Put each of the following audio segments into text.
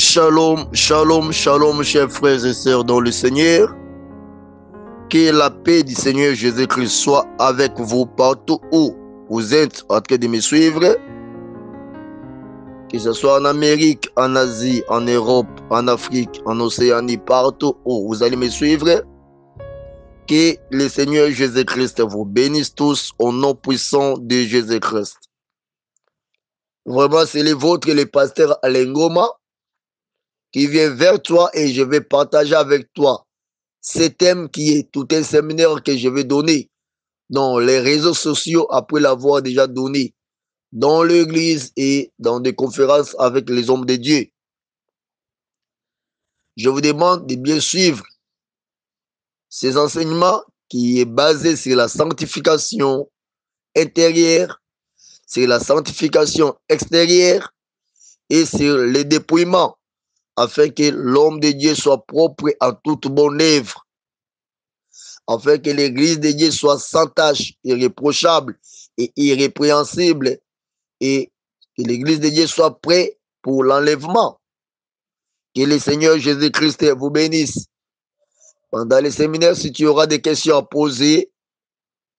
Shalom, shalom, shalom, chers frères et sœurs dans le Seigneur. Que la paix du Seigneur Jésus-Christ soit avec vous partout où vous êtes en train de me suivre. Que ce soit en Amérique, en Asie, en Europe, en Afrique, en Océanie, partout où vous allez me suivre. Que le Seigneur Jésus-Christ vous bénisse tous au nom puissant de Jésus-Christ. Vraiment, c'est le vôtre, le pasteur Alain Ngoma, qui vient vers toi et je vais partager avec toi ce thème qui est tout un séminaire que je vais donner dans les réseaux sociaux après l'avoir déjà donné dans l'église et dans des conférences avec les hommes de Dieu. Je vous demande de bien suivre ces enseignements qui est basé sur la sanctification intérieure, sur la sanctification extérieure et sur le dépouillement afin que l'homme de Dieu soit propre à toute bonne œuvre, afin que l'église de Dieu soit sans tache, irréprochable et irrépréhensible, et que l'église de Dieu soit prête pour l'enlèvement. Que le Seigneur Jésus-Christ vous bénisse. Pendant les séminaires, si tu auras des questions à poser,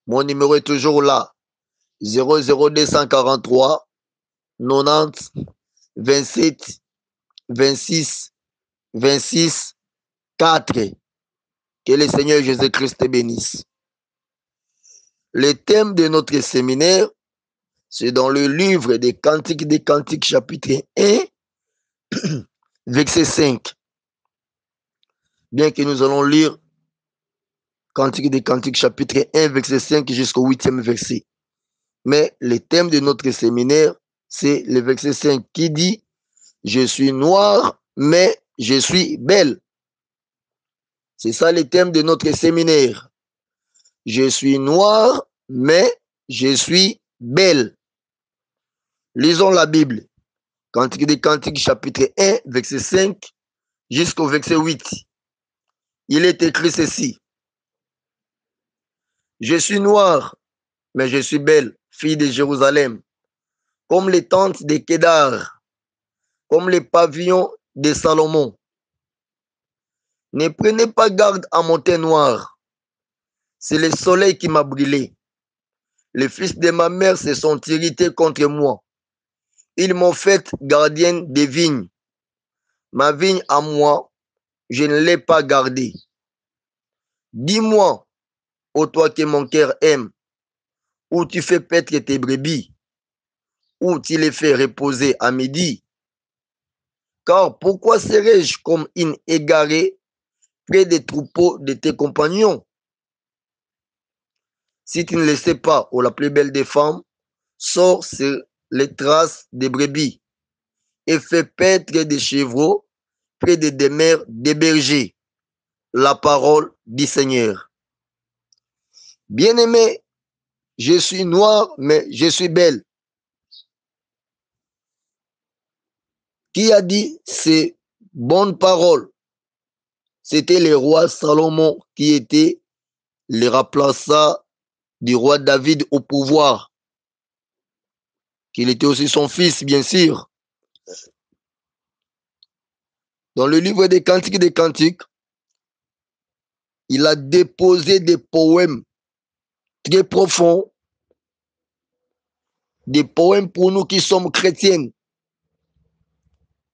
mon numéro est toujours là. 00243 90 27 26 26 4. Que le Seigneur Jésus-Christ te bénisse. Le thème de notre séminaire, c'est dans le livre des Cantiques, chapitre 1, verset 5. Bien que nous allons lire Cantiques, chapitre 1, verset 5 jusqu'au 8e verset. Mais le thème de notre séminaire, c'est le verset 5 qui dit « Je suis noire, mais je suis belle ». C'est ça le thème de notre séminaire. Je suis noire, mais je suis belle. Lisons la Bible. Cantiques, chapitre 1, verset 5 jusqu'au verset 8. Il est écrit ceci. Je suis noire, mais je suis belle, fille de Jérusalem, comme les tentes de Kédar, comme les pavillons de Salomon. Ne prenez pas garde à mon teint noir. C'est le soleil qui m'a brûlé. Les fils de ma mère se sont irrités contre moi. Ils m'ont fait gardienne des vignes. Ma vigne à moi, je ne l'ai pas gardée. Dis-moi, ô toi que mon cœur aime, où tu fais paître tes brebis, où tu les fais reposer à midi. Car pourquoi serais-je comme une égarée près des troupeaux de tes compagnons? Si tu ne le sais pas, ô la plus belle des femmes, sors sur les traces des brebis et fais paître des chevreaux près des demeures des bergers. La parole du Seigneur. Bien-aimé, je suis noire, mais je suis belle. Qui a dit ces bonnes paroles? C'était le roi Salomon qui était le remplaçant du roi David au pouvoir. Qu'il était aussi son fils, bien sûr. Dans le livre des Cantiques, il a déposé des poèmes très profonds, des poèmes pour nous qui sommes chrétiennes,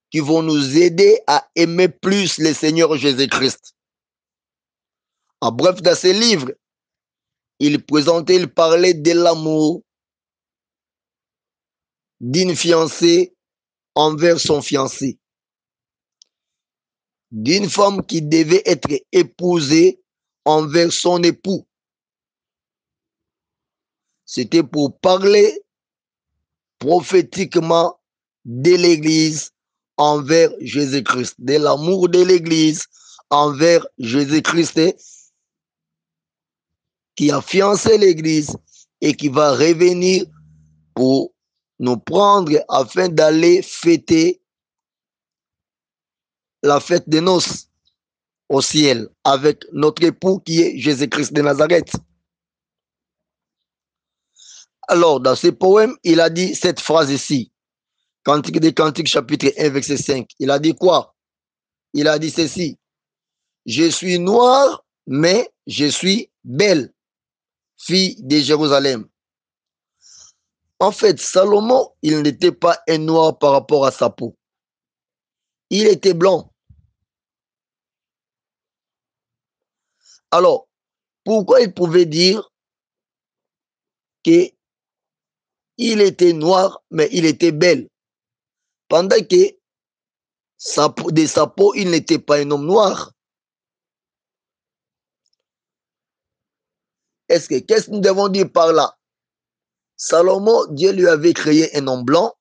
qui vont nous aider à aimer plus le Seigneur Jésus-Christ. En bref, dans ce livre, il parlait de l'amour d'une fiancée envers son fiancé, d'une femme qui devait être épousée envers son époux. C'était pour parler prophétiquement de l'Église envers Jésus-Christ, de l'amour de l'Église envers Jésus-Christ qui a fiancé l'Église et qui va revenir pour nous prendre afin d'aller fêter la fête des noces au ciel avec notre époux qui est Jésus-Christ de Nazareth. Alors, dans ce poème, il a dit cette phrase ici. Cantique des Cantiques, chapitre 1, verset 5. Il a dit quoi? Il a dit ceci. Je suis noire, mais je suis belle, fille de Jérusalem. En fait, Salomon, il n'était pas un noir par rapport à sa peau. Il était blanc. Alors, pourquoi il pouvait dire qu'il était noir, mais il était belle? Pendant que de sa peau, il n'était pas un homme noir. Qu'est-ce que nous devons dire par là? Salomon, Dieu lui avait créé un homme blanc,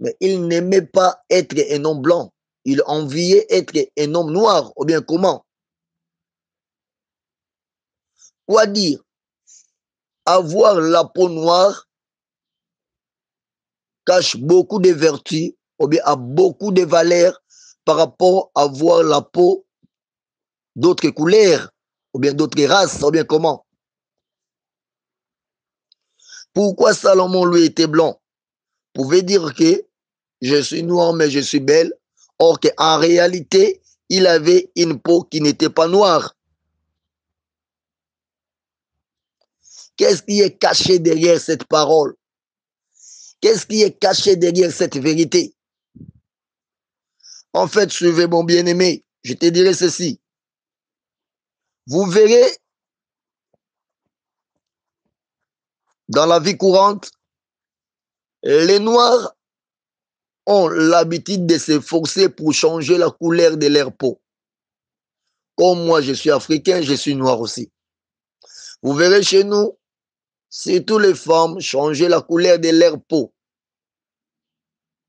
mais il n'aimait pas être un homme blanc. Il enviait être un homme noir, ou bien comment? Quoi dire? Avoir la peau noire cache beaucoup de vertus, ou bien a beaucoup de valeurs par rapport à avoir la peau d'autres couleurs, ou bien d'autres races, ou bien comment? Pourquoi Salomon lui était blanc? Pouvait dire que je suis noir mais je suis belle, or qu'en réalité, il avait une peau qui n'était pas noire. Qu'est-ce qui est caché derrière cette parole? Qu'est-ce qui est caché derrière cette vérité? En fait, suivez mon bien-aimé, je te dirai ceci. Vous verrez, dans la vie courante, les Noirs ont l'habitude de s'efforcer pour changer la couleur de leur peau. Comme moi, je suis africain, je suis noir aussi. Vous verrez chez nous, surtout les femmes, changer la couleur de leur peau.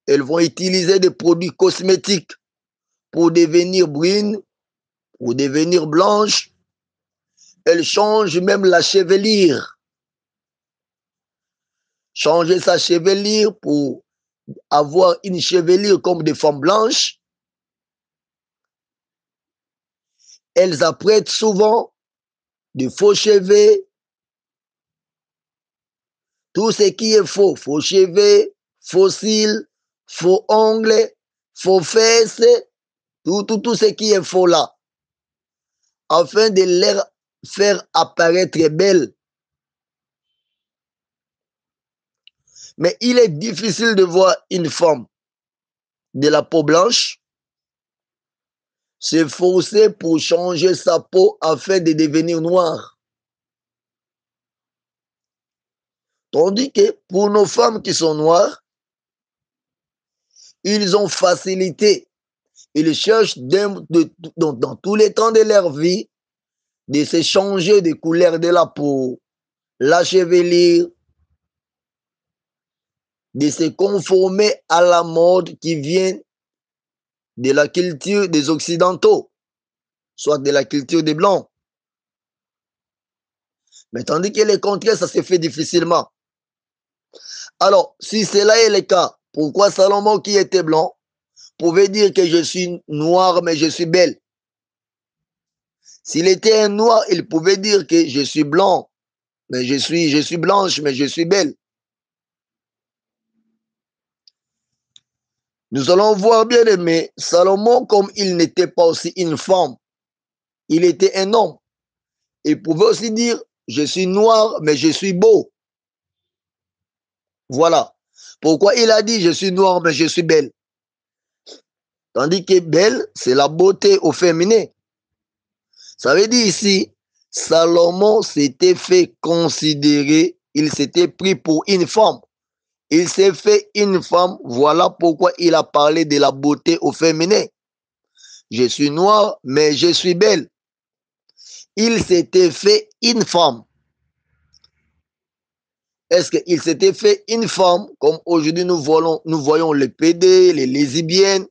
Elles vont utiliser des produits cosmétiques pour devenir brunes, pour devenir blanches. Elles changent même la chevelure. Changer sa chevelure pour avoir une chevelure comme des femmes blanches. Elles apprêtent souvent de faux cheveux. Tout ce qui est faux, faux cheveux, faux cils, faux ongles, faux fesses, tout ce qui est faux là, afin de les faire apparaître belles. Mais il est difficile de voir une femme de la peau blanche s'efforcer pour changer sa peau afin de devenir noire. Tandis que pour nos femmes qui sont noires, ils ont facilité. Ils cherchent dans tous les temps de leur vie de se changer de couleur de la peau, la chevelure, de se conformer à la mode qui vient de la culture des Occidentaux, soit de la culture des Blancs. Mais tandis que le contraire, ça se fait difficilement. Alors, si cela est le cas, pourquoi Salomon qui était blanc pouvait dire que je suis noir mais je suis belle? S'il était un noir, il pouvait dire que je suis blanc, mais je suis blanche, mais je suis belle. Nous allons voir, bien aimé, Salomon, comme il n'était pas aussi une femme, il était un homme. Il pouvait aussi dire, je suis noir, mais je suis beau. Voilà. Pourquoi il a dit, je suis noir, mais je suis belle? Tandis que belle, c'est la beauté au féminin. Ça veut dire ici, Salomon s'était fait considérer, il s'était pris pour une femme. Il s'est fait une femme, voilà pourquoi il a parlé de la beauté au féminin. Je suis noir, mais je suis belle. Il s'était fait une femme. Est-ce qu'il s'était fait une femme, comme aujourd'hui nous voyons les PD, les lesbiennes?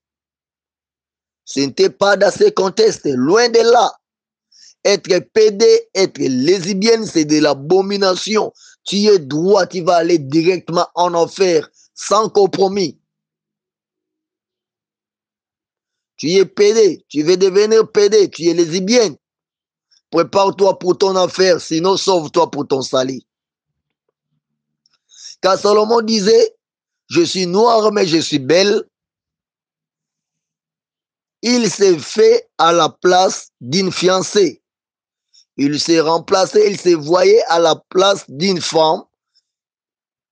Ce n'était pas dans ce contexte, loin de là. Être PD, être lesbienne, c'est de l'abomination. Tu es droit, tu vas aller directement en enfer, sans compromis. Tu es PD, tu veux devenir PD, tu es lesbienne. Prépare-toi pour ton affaire, sinon sauve-toi pour ton salut. Car Salomon disait, je suis noire mais je suis belle, il s'est fait à la place d'une fiancée. Il s'est remplacé, il s'est voyé à la place d'une femme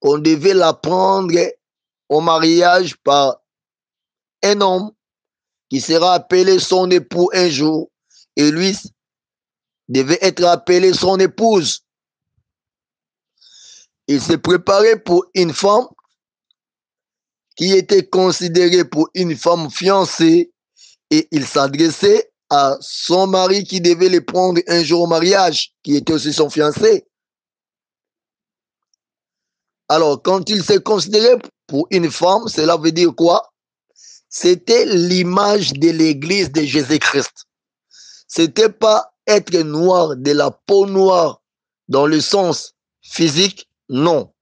qu'on devait la prendre au mariage par un homme qui sera appelé son époux un jour et lui devait être appelé son épouse. Il s'est préparé pour une femme qui était considérée pour une femme fiancée et il s'adressait à son mari qui devait le prendre un jour au mariage, qui était aussi son fiancé. Alors, quand il s'est considéré pour une femme, cela veut dire quoi? C'était l'image de l'église de Jésus-Christ. C'était pas être noir, de la peau noire, dans le sens physique, non.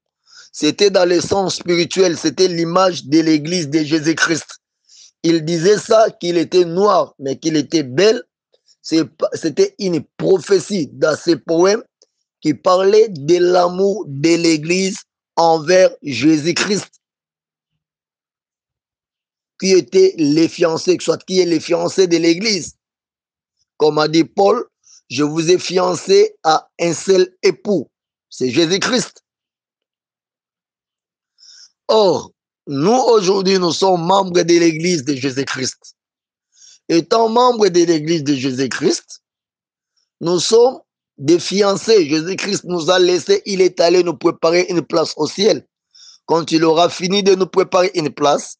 C'était dans le sens spirituel, c'était l'image de l'église de Jésus-Christ. Il disait ça, qu'il était noir, mais qu'il était belle. C'était une prophétie dans ses poèmes qui parlait de l'amour de l'église envers Jésus-Christ, qui était les fiancés, soit qui est les fiancés de l'église. Comme a dit Paul, je vous ai fiancé à un seul époux, c'est Jésus-Christ. Or, nous aujourd'hui, nous sommes membres de l'église de Jésus-Christ. Étant membres de l'église de Jésus-Christ, nous sommes des fiancés. Jésus-Christ nous a laissé, il est allé nous préparer une place au ciel. Quand il aura fini de nous préparer une place,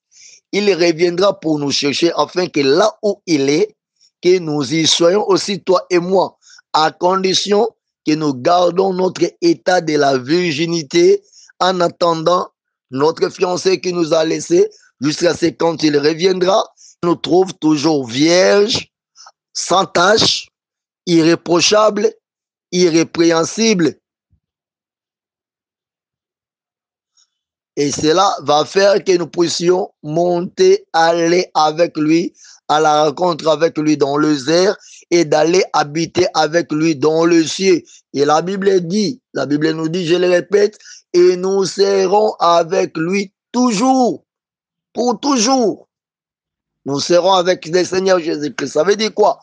il reviendra pour nous chercher afin que là où il est, que nous y soyons aussi, toi et moi, à condition que nous gardons notre état de la virginité en attendant notre fiancé qui nous a laissé jusqu'à ce quand il reviendra, nous trouve toujours vierge, sans tache, irréprochable, irrépréhensible. Et cela va faire que nous puissions monter, aller avec lui, à la rencontre avec lui dans les airs et d'aller habiter avec lui dans le ciel. Et la Bible dit, la Bible nous dit, je le répète, et nous serons avec lui toujours, pour toujours. Nous serons avec le Seigneur Jésus-Christ. Ça veut dire quoi?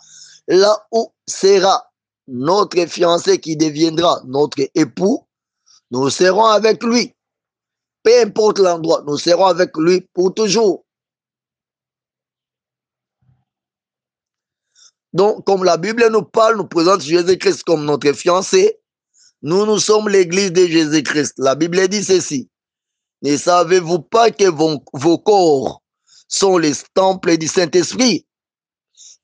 Là où sera notre fiancé qui deviendra notre époux, nous serons avec lui. Peu importe l'endroit, nous serons avec lui pour toujours. Donc, comme la Bible nous parle, nous présente Jésus-Christ comme notre fiancé, nous sommes l'église de Jésus-Christ. La Bible dit ceci. Ne savez-vous pas que vos corps sont les temples du Saint-Esprit?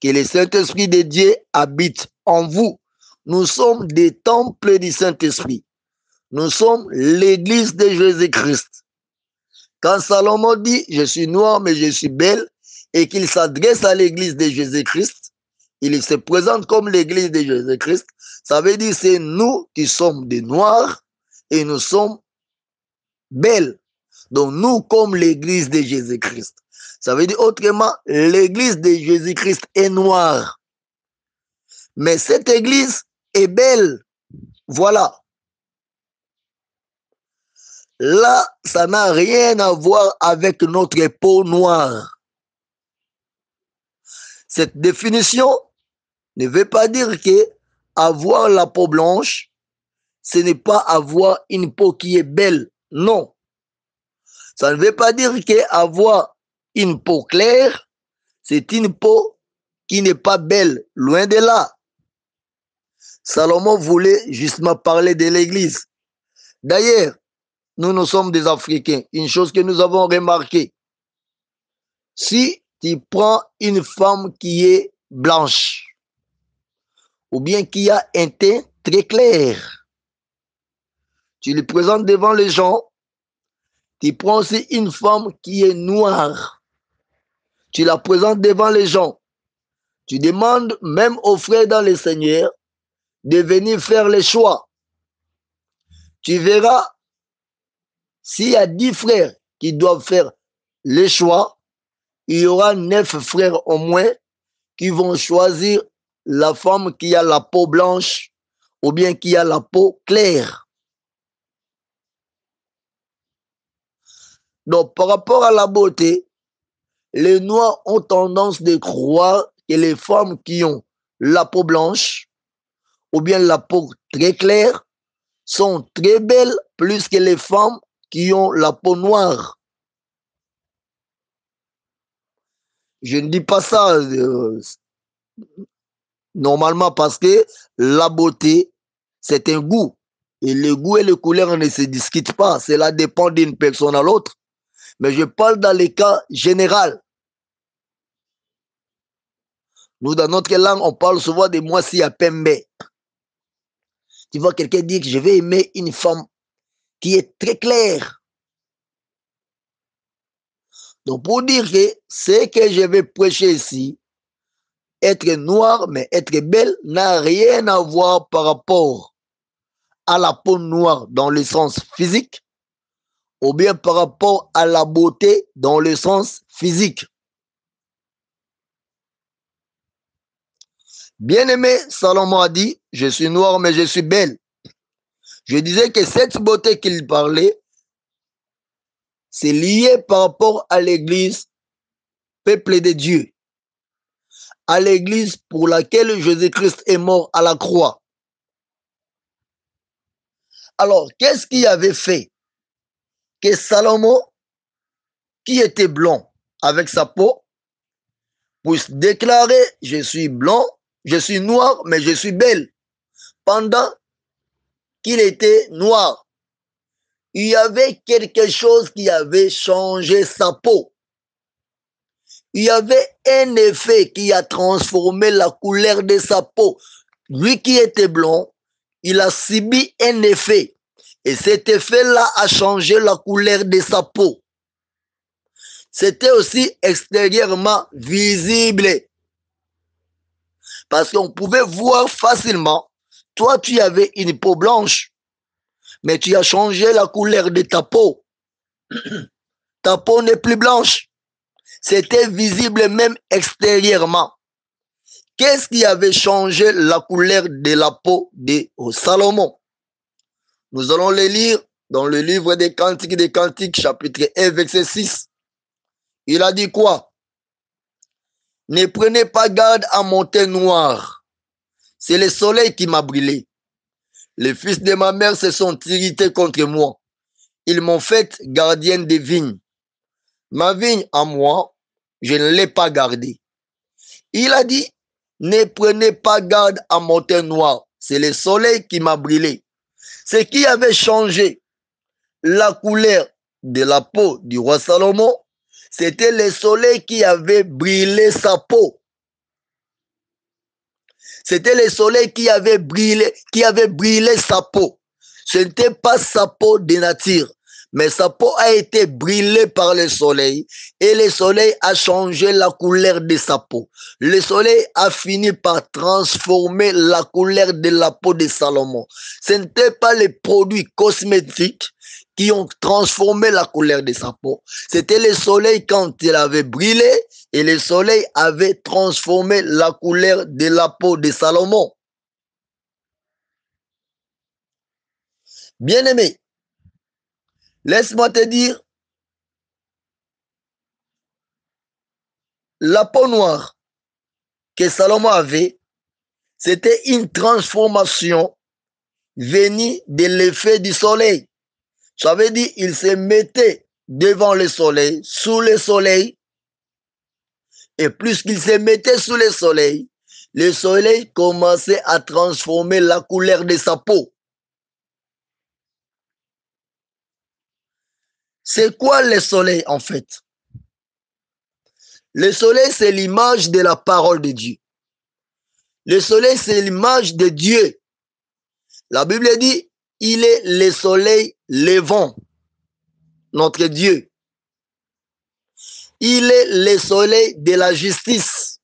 Que le Saint-Esprit de Dieu habite en vous. Nous sommes des temples du Saint-Esprit. Nous sommes l'église de Jésus-Christ. Quand Salomon dit, je suis noir mais je suis belle, et qu'il s'adresse à l'église de Jésus-Christ, il se présente comme l'église de Jésus-Christ, ça veut dire c'est nous qui sommes des noirs et nous sommes belles. Donc nous comme l'église de Jésus-Christ. Ça veut dire autrement, l'église de Jésus-Christ est noire. Mais cette église est belle. Voilà. Là, ça n'a rien à voir avec notre peau noire. Cette définition ne veut pas dire que avoir la peau blanche, ce n'est pas avoir une peau qui est belle. Non. Ça ne veut pas dire qu'avoir une peau claire, c'est une peau qui n'est pas belle. Loin de là. Salomon voulait justement parler de l'église. D'ailleurs, nous sommes des Africains. Une chose que nous avons remarqué, si tu prends une femme qui est blanche, ou bien qui a un teint très clair, tu le présentes devant les gens, tu prends aussi une femme qui est noire, tu la présentes devant les gens, tu demandes même aux frères dans le Seigneur de venir faire les choix. Tu verras, s'il y a 10 frères qui doivent faire les choix, il y aura 9 frères au moins qui vont choisir la femme qui a la peau blanche ou bien qui a la peau claire. Donc, par rapport à la beauté, les Noirs ont tendance de croire que les femmes qui ont la peau blanche ou bien la peau très claire sont très belles plus que les femmes qui ont la peau noire. Je ne dis pas ça normalement parce que la beauté, c'est un goût. Et le goût et les couleurs ne se discutent pas. Cela dépend d'une personne à l'autre. Mais je parle dans les cas généraux. Nous, dans notre langue, on parle souvent de moi si à pembe. Tu vois quelqu'un dire que je vais aimer une femme qui est très claire. Donc, pour dire que ce que je vais prêcher ici, être noir, mais être belle, n'a rien à voir par rapport à la peau noire dans le sens physique, ou bien par rapport à la beauté dans le sens physique. Bien-aimé, Salomon a dit, je suis noir, mais je suis belle. Je disais que cette beauté qu'il parlait, c'est lié par rapport à l'église, peuple de Dieu, à l'église pour laquelle Jésus-Christ est mort à la croix. Alors, qu'est-ce qui avait fait que Salomon, qui était blanc avec sa peau, puisse déclarer, je suis blanc, je suis noir, mais je suis belle, pendant qu'il était noir? Il y avait quelque chose qui avait changé sa peau. Il y avait un effet qui a transformé la couleur de sa peau. Lui qui était blanc, il a subi un effet. Et cet effet-là a changé la couleur de sa peau. C'était aussi extérieurement visible. Parce qu'on pouvait voir facilement, toi tu avais une peau blanche, mais tu as changé la couleur de ta peau. Ta peau n'est plus blanche. C'était visible même extérieurement. Qu'est-ce qui avait changé la couleur de la peau de Salomon? Nous allons le lire dans le livre des Cantiques, chapitre 1, verset 6. Il a dit quoi? Ne prenez pas garde à mon teint noir. C'est le soleil qui m'a brûlé. Les fils de ma mère se sont irrités contre moi. Ils m'ont fait gardienne des vignes. Ma vigne à moi, je ne l'ai pas gardée. Il a dit, ne prenez pas garde à mon teint noir. C'est le soleil qui m'a brûlé. Ce qui avait changé la couleur de la peau du roi Salomon, c'était le soleil qui avait brûlé sa peau. C'était le soleil qui avait brûlé sa peau. Ce n'était pas sa peau de nature, mais sa peau a été brûlée par le soleil et le soleil a changé la couleur de sa peau. Le soleil a fini par transformer la couleur de la peau de Salomon. Ce n'était pas les produits cosmétiques qui ont transformé la couleur de sa peau. C'était le soleil quand il avait brûlé et le soleil avait transformé la couleur de la peau de Salomon. Bien-aimé, laisse-moi te dire, la peau noire que Salomon avait, c'était une transformation venue de l'effet du soleil. Ça veut dire qu'il se mettait devant le soleil, sous le soleil, et plus qu'il se mettait sous le soleil commençait à transformer la couleur de sa peau. C'est quoi le soleil en fait? Le soleil, c'est l'image de la parole de Dieu. Le soleil, c'est l'image de Dieu. La Bible dit, il est le soleil levant, notre Dieu. Il est le soleil de la justice.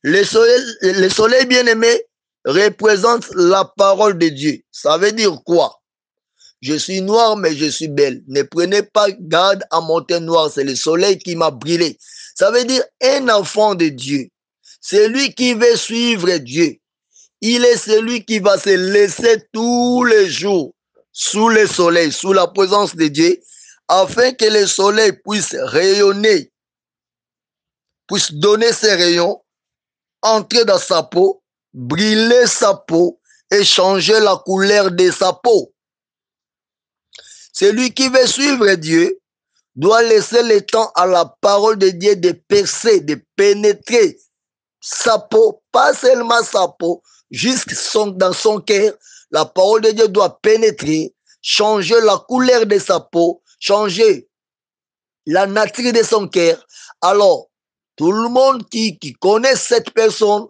Le soleil bien-aimé représente la parole de Dieu. Ça veut dire quoi? Je suis noir, mais je suis belle. Ne prenez pas garde à mon teint noir. C'est le soleil qui m'a brûlé. Ça veut dire un enfant de Dieu. C'est lui qui veut suivre Dieu. Il est celui qui va se laisser tous les jours sous le soleil, sous la présence de Dieu, afin que le soleil puisse rayonner, puisse donner ses rayons, entrer dans sa peau, brûler sa peau et changer la couleur de sa peau. Celui qui veut suivre Dieu doit laisser le temps à la parole de Dieu de percer, de pénétrer sa peau, pas seulement sa peau, jusque dans son cœur. La parole de Dieu doit pénétrer, changer la couleur de sa peau, changer la nature de son cœur. Alors, tout le monde qui connaît cette personne,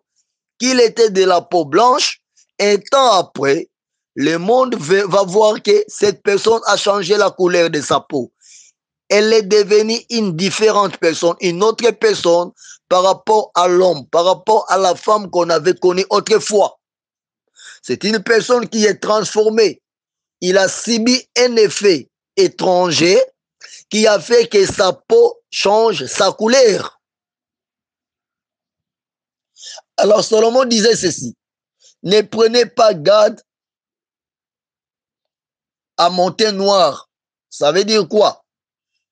qu'il était de la peau blanche, un temps après, le monde va voir que cette personne a changé la couleur de sa peau. Elle est devenue une différente personne, une autre personne par rapport à l'homme, par rapport à la femme qu'on avait connue autrefois. C'est une personne qui est transformée. Il a subi un effet étranger qui a fait que sa peau change sa couleur. Alors Salomon disait ceci: ne prenez pas garde à mon teint noir. Ça veut dire quoi?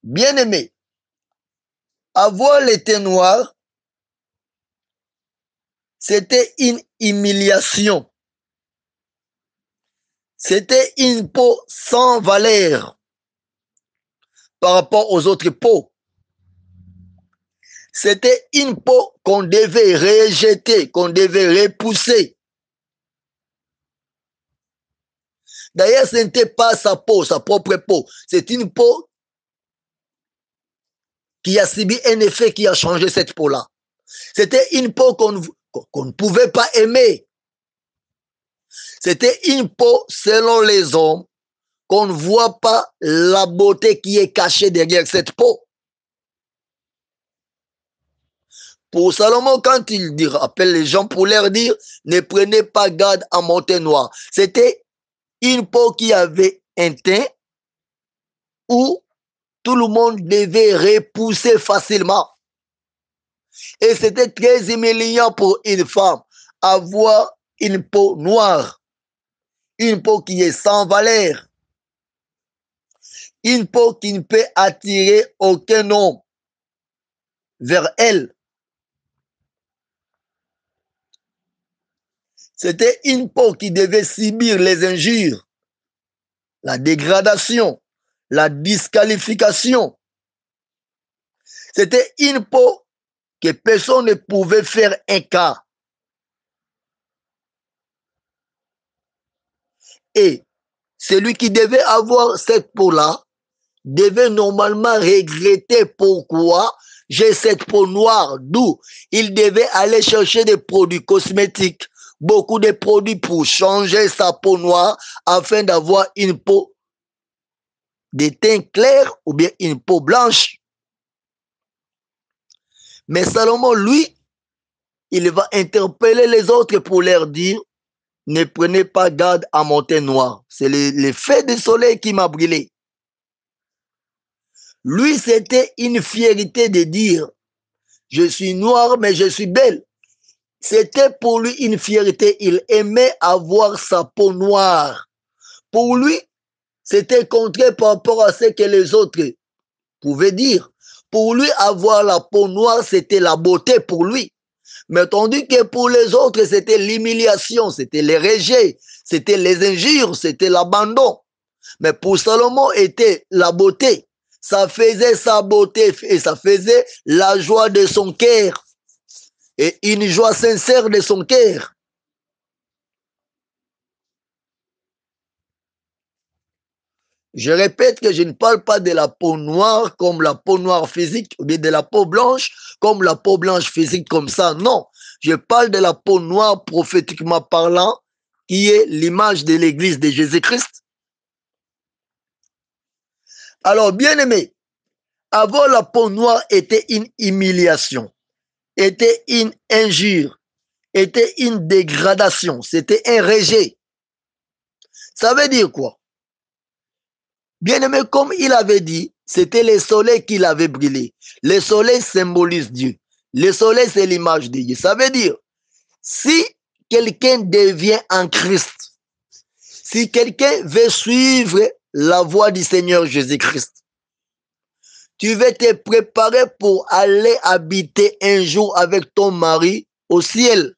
Bien-aimé, avoir le teint noir, c'était une humiliation. C'était une peau sans valeur par rapport aux autres peaux. C'était une peau qu'on devait rejeter, qu'on devait repousser. D'ailleurs, ce n'était pas sa peau, sa propre peau. C'est une peau qui a subi un effet qui a changé cette peau-là. C'était une peau qu'on ne pouvait pas aimer. C'était une peau, selon les hommes, qu'on ne voit pas la beauté qui est cachée derrière cette peau. Pour Salomon, quand il appelle les gens pour leur dire « ne prenez pas garde à mon teint noir », c'était une peau qui avait un teint où tout le monde devait repousser facilement. Et c'était très humiliant pour une femme avoir une peau noire, une peau qui est sans valeur, une peau qui ne peut attirer aucun homme vers elle. C'était une peau qui devait subir les injures, la dégradation, la disqualification. C'était une peau que personne ne pouvait faire un cas. Et celui qui devait avoir cette peau-là devait normalement regretter pourquoi j'ai cette peau noire, d'où il devait aller chercher des produits cosmétiques, beaucoup de produits pour changer sa peau noire afin d'avoir une peau de teint clair ou bien une peau blanche. Mais Salomon, lui, il va interpeller les autres pour leur dire « ne prenez pas garde à mon teint noir ». C'est l'effet du soleil qui m'a brûlé. Lui, c'était une fierté de dire « je suis noir, mais je suis belle ». C'était pour lui une fierté. Il aimait avoir sa peau noire. Pour lui, c'était contraire par rapport à ce que les autres pouvaient dire. Pour lui, avoir la peau noire, c'était la beauté pour lui. Mais tandis que pour les autres, c'était l'humiliation, c'était les rejets, c'était les injures, c'était l'abandon. Mais pour Salomon, était la beauté. Ça faisait sa beauté et ça faisait la joie de son cœur. Et une joie sincère de son cœur. Je répète que je ne parle pas de la peau noire comme la peau noire physique, ou bien de la peau blanche comme la peau blanche physique comme ça. Non, je parle de la peau noire prophétiquement parlant, qui est l'image de l'église de Jésus-Christ. Alors, bien aimé, avoir la peau noire était une humiliation, était une injure, était une dégradation, c'était un rejet. Ça veut dire quoi? Bien aimé, comme il avait dit, c'était le soleil qui l'avait brûlé. Le soleil symbolise Dieu. Le soleil, c'est l'image de Dieu. Ça veut dire, si quelqu'un devient en Christ, si quelqu'un veut suivre la voie du Seigneur Jésus-Christ, Tu veux te préparer pour aller habiter un jour avec ton mari au ciel.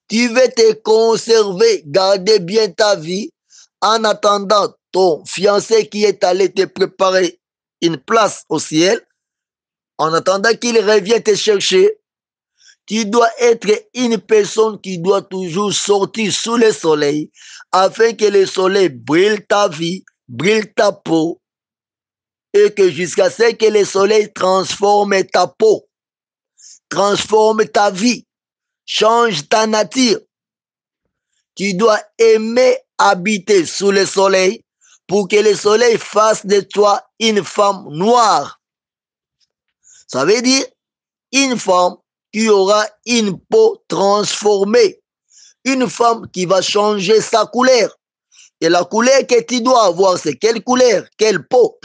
Tu veux te conserver, garder bien ta vie en attendant ton fiancé qui est allé te préparer une place au ciel. En attendant qu'il revienne te chercher, tu dois être une personne qui doit toujours sortir sous le soleil afin que le soleil brille ta vie, brille ta peau et que jusqu'à ce que le soleil transforme ta peau, transforme ta vie, change ta nature. Tu dois aimer habiter sous le soleil pour que le soleil fasse de toi une femme noire. Ça veut dire une femme qui aura une peau transformée. Une femme qui va changer sa couleur. Et la couleur que tu dois avoir, c'est quelle couleur? Quelle peau?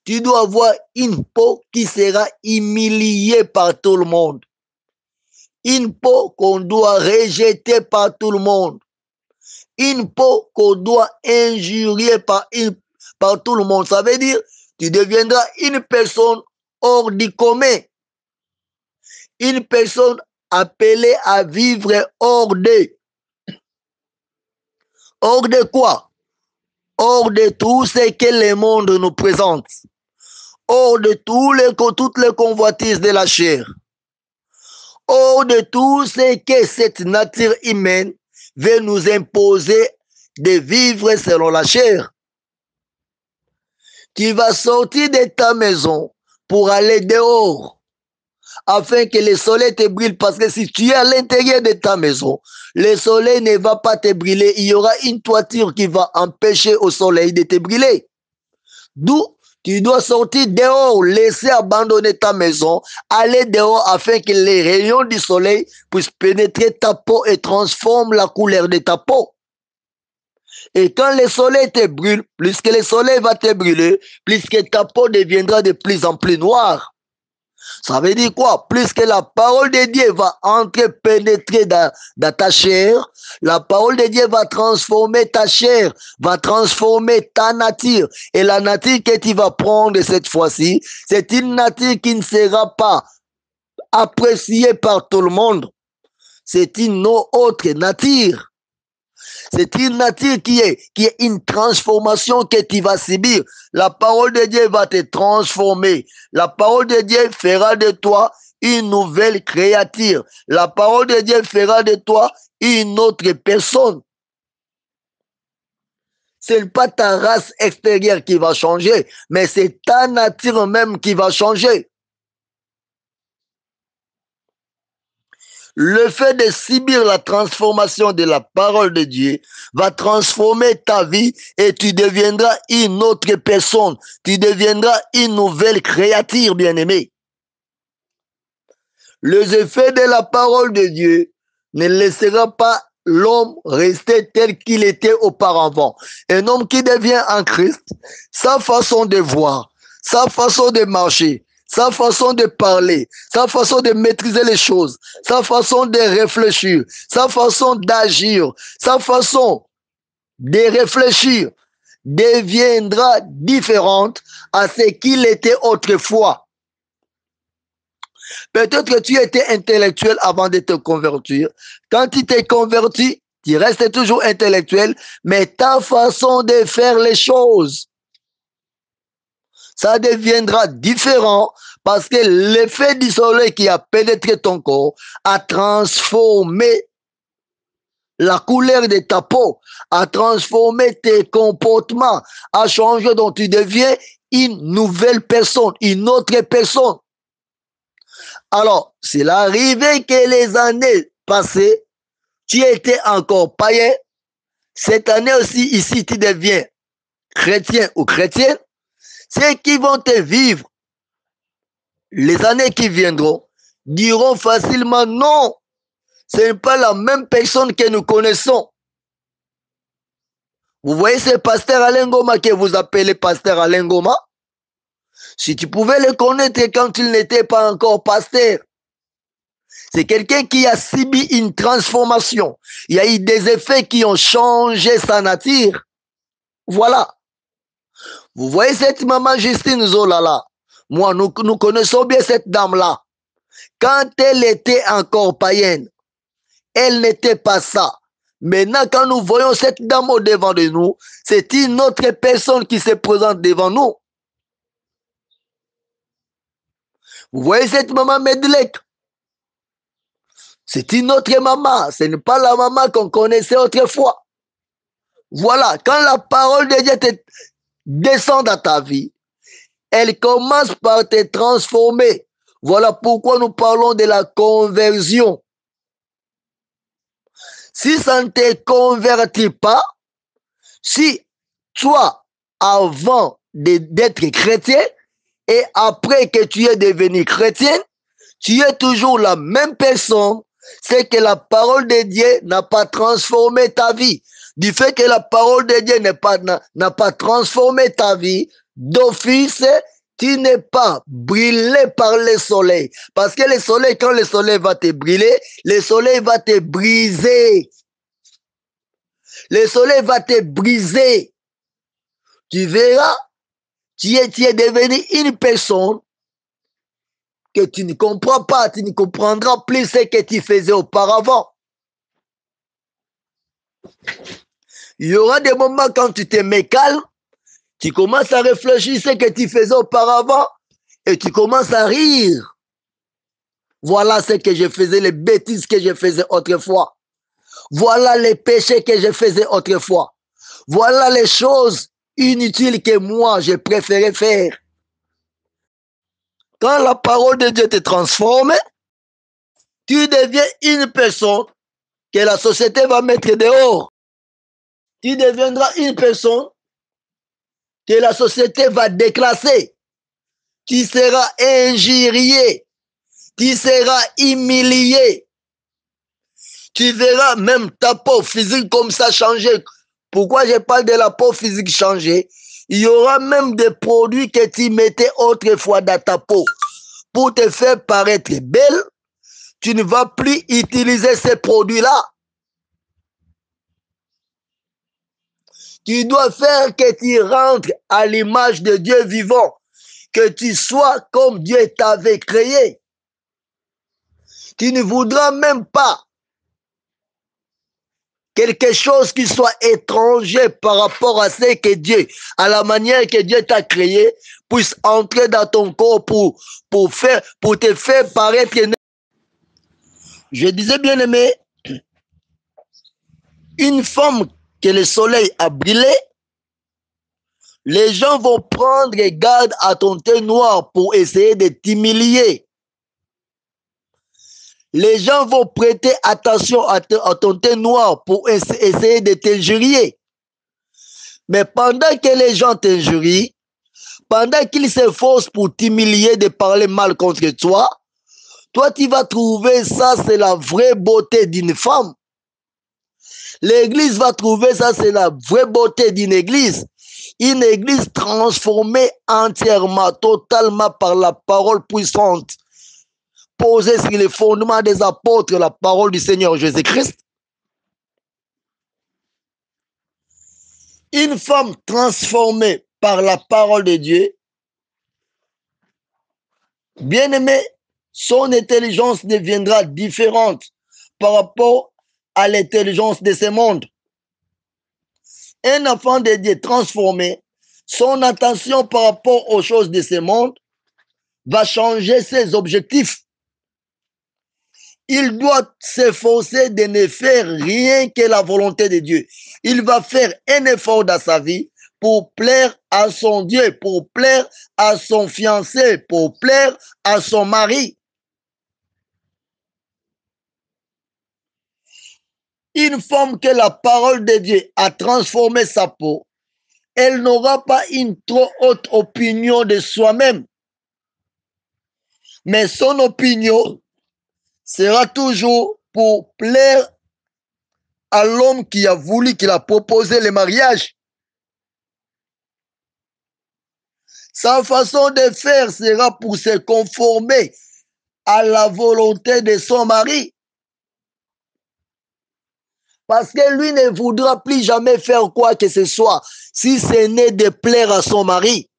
Tu dois avoir une peau qui sera humiliée par tout le monde. Une peau qu'on doit rejeter par tout le monde. Une peau qu'on doit injurier par tout le monde. Ça veut dire, tu deviendras une personne hors du commun. Une personne appelée à vivre hors de. Hors de quoi? Hors de tout ce que le monde nous présente. Hors de toutes les convoitises de la chair. Hors de tout ce que cette nature humaine veut nous imposer de vivre selon la chair. Tu vas sortir de ta maison pour aller dehors afin que le soleil te brille, parce que si tu es à l'intérieur de ta maison, le soleil ne va pas te brûler. Il y aura une toiture qui va empêcher au soleil de te brûler. D'où tu dois sortir dehors, laisser abandonner ta maison, aller dehors afin que les rayons du soleil puissent pénétrer ta peau et transformer la couleur de ta peau. Et quand le soleil te brûle, plus que le soleil va te brûler, plus que ta peau deviendra de plus en plus noire. Ça veut dire quoi? Plus que la parole de Dieu va entrer, pénétrer dans ta chair, la parole de Dieu va transformer ta chair, va transformer ta nature. Et la nature que tu vas prendre cette fois-ci, c'est une nature qui ne sera pas appréciée par tout le monde. C'est une autre nature. C'est une nature qui est une transformation que tu vas subir. La parole de Dieu va te transformer. La parole de Dieu fera de toi une nouvelle créature. La parole de Dieu fera de toi une autre personne. Ce n'est pas ta race extérieure qui va changer, mais c'est ta nature même qui va changer. Le fait de subir la transformation de la parole de Dieu va transformer ta vie et tu deviendras une autre personne. Tu deviendras une nouvelle créature, bien-aimé. Les effets de la parole de Dieu ne laissera pas l'homme rester tel qu'il était auparavant. Un homme qui devient en Christ, sa façon de voir, sa façon de marcher, sa façon de parler, sa façon de maîtriser les choses, sa façon de réfléchir, sa façon d'agir, sa façon de réfléchir deviendra différente à ce qu'il était autrefois. Peut-être que tu étais intellectuel avant de te convertir. Quand tu t'es converti, tu restes toujours intellectuel, mais ta façon de faire les choses, ça deviendra différent parce que l'effet du soleil qui a pénétré ton corps a transformé la couleur de ta peau, a transformé tes comportements, a changé, donc tu deviens une nouvelle personne, une autre personne. Alors, s'il arrivait que les années passées, tu étais encore païen, cette année aussi, ici, tu deviens chrétien ou chrétienne, ceux qui vont te vivre les années qui viendront diront facilement non, ce n'est pas la même personne que nous connaissons. Vous voyez ce pasteur Alain Ngoma que vous appelez pasteur Alain Ngoma? Si tu pouvais le connaître quand il n'était pas encore pasteur, c'est quelqu'un qui a subi une transformation. Il y a eu des effets qui ont changé sa nature. Voilà. Vous voyez cette maman Justine Zola là, Moi, nous connaissons bien cette dame-là. Quand elle était encore païenne, elle n'était pas ça. Maintenant, quand nous voyons cette dame au devant de nous, c'est une autre personne qui se présente devant nous. Vous voyez cette maman Medlek? C'est une autre maman. Ce n'est pas la maman qu'on connaissait autrefois. Voilà, quand la parole de Dieu descend dans ta vie, elle commence par te transformer. Voilà pourquoi nous parlons de la conversion. Si ça ne te convertit pas, si toi, avant d'être chrétien, et après que tu es devenu chrétien, tu es toujours la même personne, c'est que la parole de Dieu n'a pas transformé ta vie. Du fait que la parole de Dieu n'a pas transformé ta vie, d'office, tu n'es pas brûlé par le soleil. Parce que le soleil, quand le soleil va te brûler, le soleil va te briser. Le soleil va te briser. Tu verras, tu es devenu une personne que tu ne comprends pas, tu ne comprendras plus ce que tu faisais auparavant. Il y aura des moments quand tu te mets calme, tu commences à réfléchir ce que tu faisais auparavant et tu commences à rire. Voilà ce que je faisais, les bêtises que je faisais autrefois. Voilà les péchés que je faisais autrefois. Voilà les choses inutiles que moi, je préférais faire. Quand la parole de Dieu te transforme, tu deviens une personne que la société va mettre dehors. Tu deviendras une personne que la société va déclasser. Tu seras injurié. Tu seras humilié. Tu verras même ta peau physique comme ça changer. Pourquoi je parle de la peau physique changer? Il y aura même des produits que tu mettais autrefois dans ta peau pour te faire paraître belle. Tu ne vas plus utiliser ces produits-là. Tu dois faire que tu rentres à l'image de Dieu vivant, que tu sois comme Dieu t'avait créé. Tu ne voudras même pas quelque chose qui soit étranger par rapport à ce que Dieu, à la manière que Dieu t'a créé, puisse entrer dans ton corps pour te faire paraître. Je disais, bien aimé, une femme que le soleil a brûlé, les gens vont prendre garde à ton teint noir pour essayer de t'humilier. Les gens vont prêter attention à ton teint noir pour essayer de t'injurier. Mais pendant que les gens t'injurient, pendant qu'ils s'efforcent pour t'humilier, de parler mal contre toi, toi tu vas trouver ça, c'est la vraie beauté d'une femme. L'église va trouver ça, c'est la vraie beauté d'une église. Une église transformée entièrement, totalement par la parole puissante, posée sur les fondements des apôtres, la parole du Seigneur Jésus-Christ. Une femme transformée par la parole de Dieu, bien aimé, son intelligence deviendra différente par rapport à l'intelligence de ce monde. Un enfant de Dieu transformé, son attention par rapport aux choses de ce monde va changer ses objectifs. Il doit s'efforcer de ne faire rien que la volonté de Dieu. Il va faire un effort dans sa vie pour plaire à son Dieu, pour plaire à son fiancé, pour plaire à son mari. Une femme que la parole de Dieu a transformé sa peau, elle n'aura pas une trop haute opinion de soi-même. Mais son opinion sera toujours pour plaire à l'homme qui a voulu, qui a proposé le mariage. Sa façon de faire sera pour se conformer à la volonté de son mari. Parce que lui ne voudra plus jamais faire quoi que ce soit si ce n'est de plaire à son mari.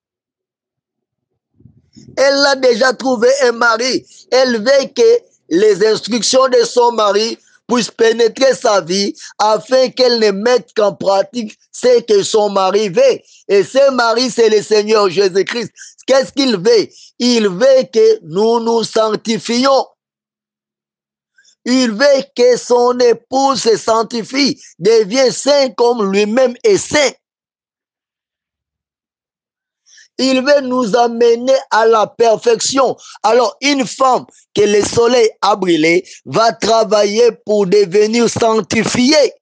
Elle a déjà trouvé un mari. Elle veut que les instructions de son mari puissent pénétrer sa vie afin qu'elle ne mette qu'en pratique ce que son mari veut. Et ce mari, c'est le Seigneur Jésus-Christ. Qu'est-ce qu'il veut? Il veut que nous nous sanctifions. Il veut que son épouse se sanctifie, devienne saint comme lui-même est saint. Il veut nous amener à la perfection. Alors, une femme que le soleil a brûlé va travailler pour devenir sanctifiée.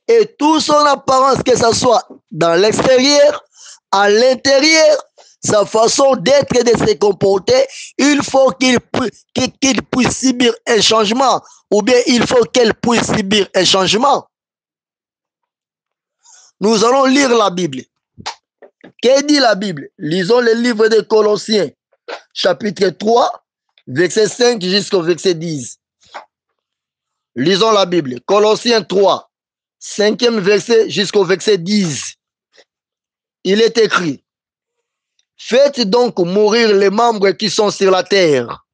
Et toute son apparence, que ce soit dans l'extérieur, à l'intérieur, sa façon d'être et de se comporter, il faut qu'il puisse subir un changement, ou bien il faut qu'elle puisse subir un changement. Nous allons lire la Bible. Que dit la Bible? Lisons le livre de Colossiens, chapitre 3, verset 5 jusqu'au verset 10. Lisons la Bible. Colossiens 3, 5e verset jusqu'au verset 10. Il est écrit: faites donc mourir les membres qui sont sur la terre,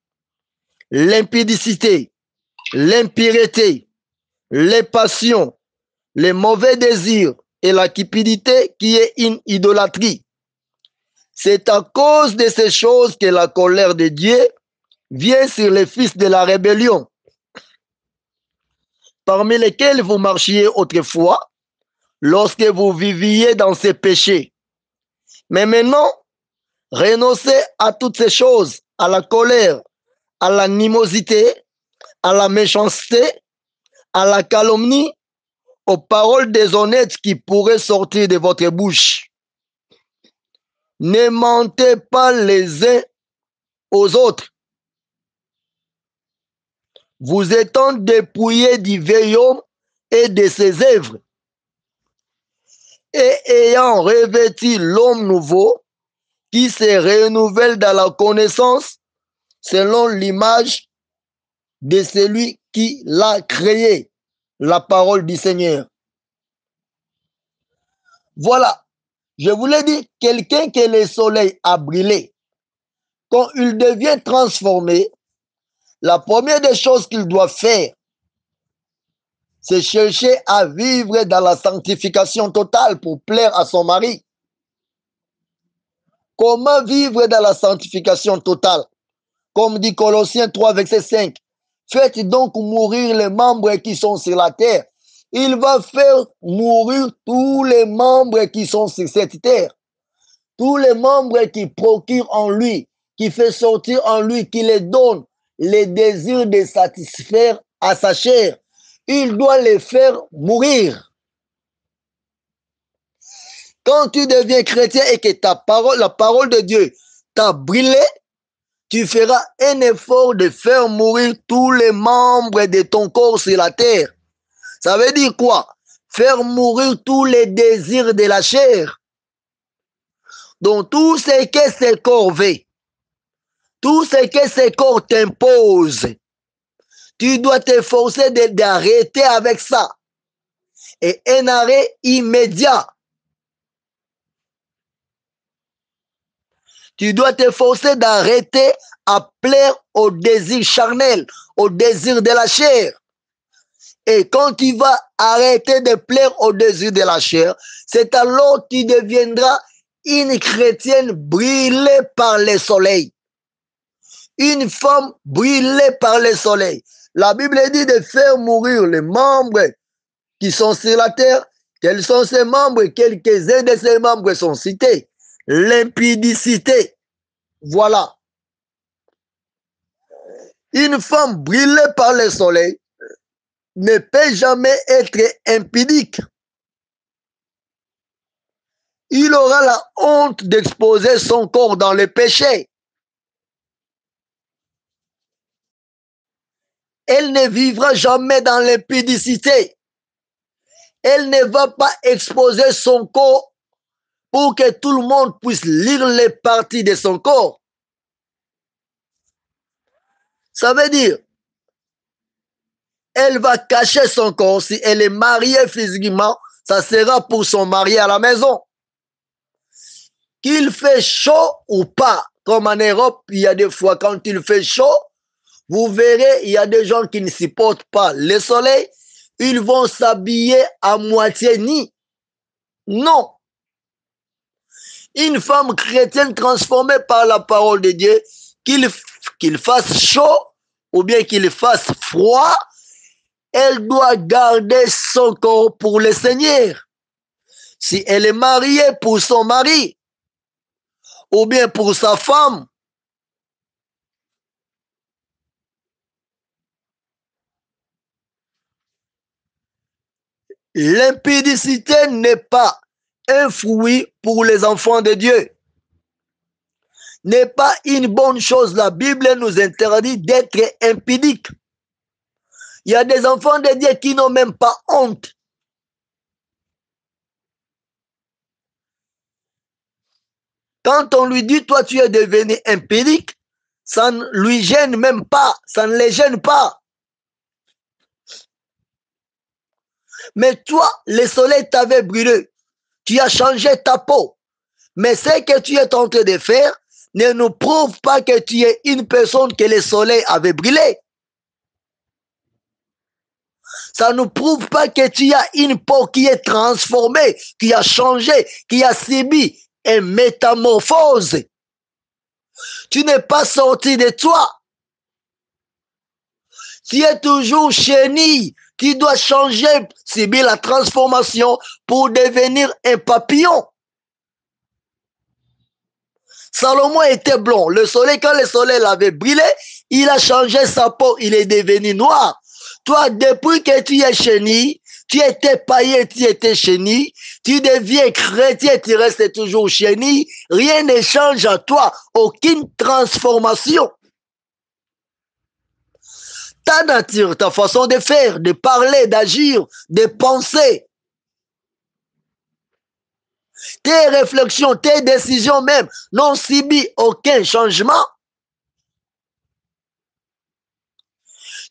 l'impudicité, l'impureté, les passions, les mauvais désirs et la cupidité qui est une idolâtrie. C'est à cause de ces choses que la colère de Dieu vient sur les fils de la rébellion, parmi lesquels vous marchiez autrefois, lorsque vous viviez dans ces péchés. Mais maintenant, renoncez à toutes ces choses, à la colère, à l'animosité, à la méchanceté, à la calomnie, aux paroles déshonnêtes qui pourraient sortir de votre bouche. Ne mentez pas les uns aux autres, vous étant dépouillés du vieil homme et de ses œuvres, et ayant revêtu l'homme nouveau qui se renouvelle dans la connaissance selon l'image de celui qui l'a créé. La parole du Seigneur. Voilà, je vous l'ai dit, quelqu'un que le soleil a brûlé, quand il devient transformé, la première des choses qu'il doit faire, c'est chercher à vivre dans la sanctification totale pour plaire à son mari. Comment vivre dans la sanctification totale? Comme dit Colossiens 3, verset 5. Faites donc mourir les membres qui sont sur la terre. Il va faire mourir tous les membres qui sont sur cette terre. Tous les membres qui procurent en lui, qui fait sortir en lui, qui les donne les désirs de satisfaire à sa chair. Il doit les faire mourir. Quand tu deviens chrétien et que la parole de Dieu t'a brûlé, tu feras un effort de faire mourir tous les membres de ton corps sur la terre. Ça veut dire quoi? Faire mourir tous les désirs de la chair. Donc tout ce que ce corps veut, tout ce que ce corps t'impose, tu dois t'efforcer d'arrêter avec ça. Et un arrêt immédiat. Tu dois t'efforcer d'arrêter à plaire aux désirs charnels, aux désirs de la chair. Et quand tu vas arrêter de plaire aux désirs de la chair, c'est alors que tu deviendras une chrétienne brûlée par le soleil. Une femme brûlée par le soleil. La Bible dit de faire mourir les membres qui sont sur la terre. Quels sont ces membres? Quelques-uns de ces membres sont cités. L'impudicité. Voilà. Une femme brûlée par le soleil ne peut jamais être impudique. Il aura la honte d'exposer son corps dans le péché. Elle ne vivra jamais dans l'impudicité. Elle ne va pas exposer son corps pour que tout le monde puisse lire les parties de son corps. Ça veut dire, elle va cacher son corps. Si elle est mariée physiquement, ça sera pour son mari à la maison. qu'il fait chaud ou pas. Comme en Europe, il y a des fois quand il fait chaud, vous verrez, il y a des gens qui ne supportent pas le soleil, ils vont s'habiller à moitié nu. Non. Une femme chrétienne transformée par la parole de Dieu, qu'il fasse chaud ou bien qu'il fasse froid, elle doit garder son corps pour le Seigneur. Si elle est mariée pour son mari ou bien pour sa femme, l'impudicité n'est pas un fruit pour les enfants de Dieu. N'est pas une bonne chose. La Bible nous interdit d'être impudiques. Il y a des enfants de Dieu qui n'ont même pas honte. Quand on lui dit, toi tu es devenu impudique, ça ne lui gêne même pas, ça ne les gêne pas. Mais toi, le soleil t'avait brûlé, tu as changé ta peau. Mais ce que tu es en train de faire ne nous prouve pas que tu es une personne que le soleil avait brûlé. Ça ne nous prouve pas que tu as une peau qui est transformée, qui a changé, qui a subi une métamorphose. Tu n'es pas sorti de toi. Tu es toujours chenille. Tu dois changer, subir la transformation pour devenir un papillon. Salomon était blond. Le soleil, quand le soleil l'avait brûlé, il a changé sa peau, il est devenu noir. Toi, depuis que tu es chenille, tu étais païen, tu étais chenille, tu deviens chrétien, tu restes toujours chenille, rien ne change à toi, aucune transformation. Ta nature, ta façon de faire, de parler, d'agir, de penser, tes réflexions, tes décisions même n'ont subi aucun changement.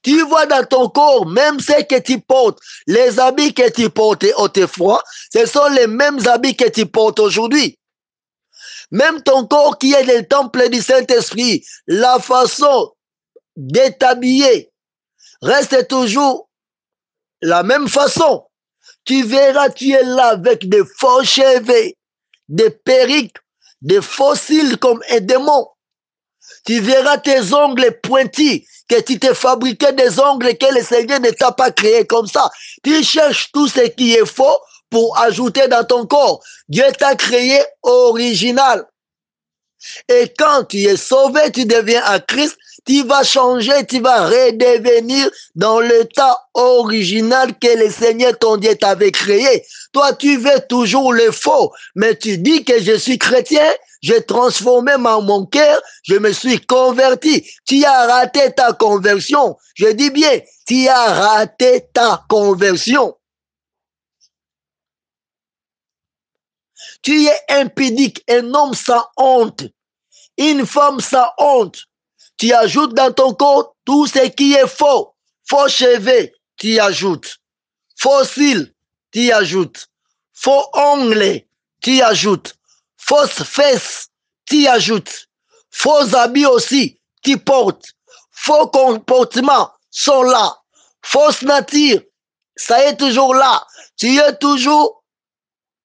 Tu vois dans ton corps, même ce que tu portes, les habits que tu portais autrefois, ce sont les mêmes habits que tu portes aujourd'hui. Même ton corps qui est le temple du Saint-Esprit, la façon de t'habiller reste toujours la même façon. Tu verras, tu es là avec des faux cheveux, des perruques, des fossiles comme un démon. Tu verras tes ongles pointis, que tu t'es fabriqué des ongles que le Seigneur ne t'a pas créé comme ça. Tu cherches tout ce qui est faux pour ajouter dans ton corps. Dieu t'a créé original. Et quand tu es sauvé, tu deviens à Christ, tu vas changer, tu vas redevenir dans l'état original que le Seigneur ton Dieu t'avait créé. Toi, tu veux toujours le faux, mais tu dis que je suis chrétien, j'ai transformé mon cœur, je me suis converti. Tu as raté ta conversion. Je dis bien, tu as raté ta conversion. Tu es impudique, un homme sans honte, une femme sans honte. Tu ajoutes dans ton corps tout ce qui est faux. Faux cheveux, tu ajoutes. Faux cils, tu ajoutes. Faux ongles, tu ajoutes. Fausses fesses, tu ajoutes. Faux habits aussi, tu portes. Faux comportements sont là. Fausse nature, ça est toujours là. Tu es toujours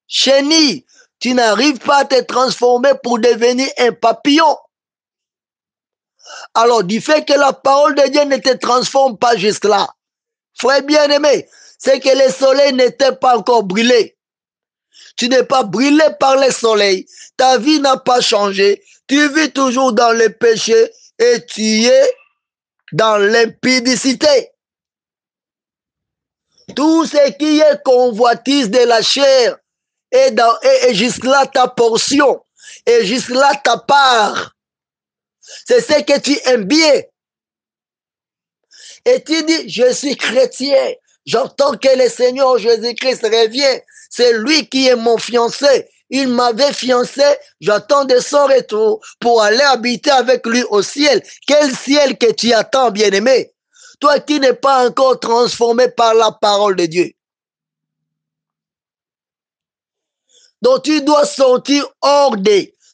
chenille. Tu n'arrives pas à te transformer pour devenir un papillon. Alors, du fait que la parole de Dieu ne te transforme pas jusque-là, frère bien-aimé, c'est que le soleil n'était pas encore brûlé. Tu n'es pas brûlé par le soleil. Ta vie n'a pas changé. Tu vis toujours dans le péché et tu es dans l'impudicité. Tout ce qui est convoitise de la chair est jusque-là ta portion. Et jusque-là ta part. C'est ce que tu aimes bien. Et tu dis, je suis chrétien. J'entends que le Seigneur Jésus-Christ revient. C'est lui qui est mon fiancé. Il m'avait fiancé. J'attends de son retour pour aller habiter avec lui au ciel. Quel ciel que tu attends, bien-aimé? Toi qui n'es pas encore transformé par la parole de Dieu. Donc tu dois sortir hors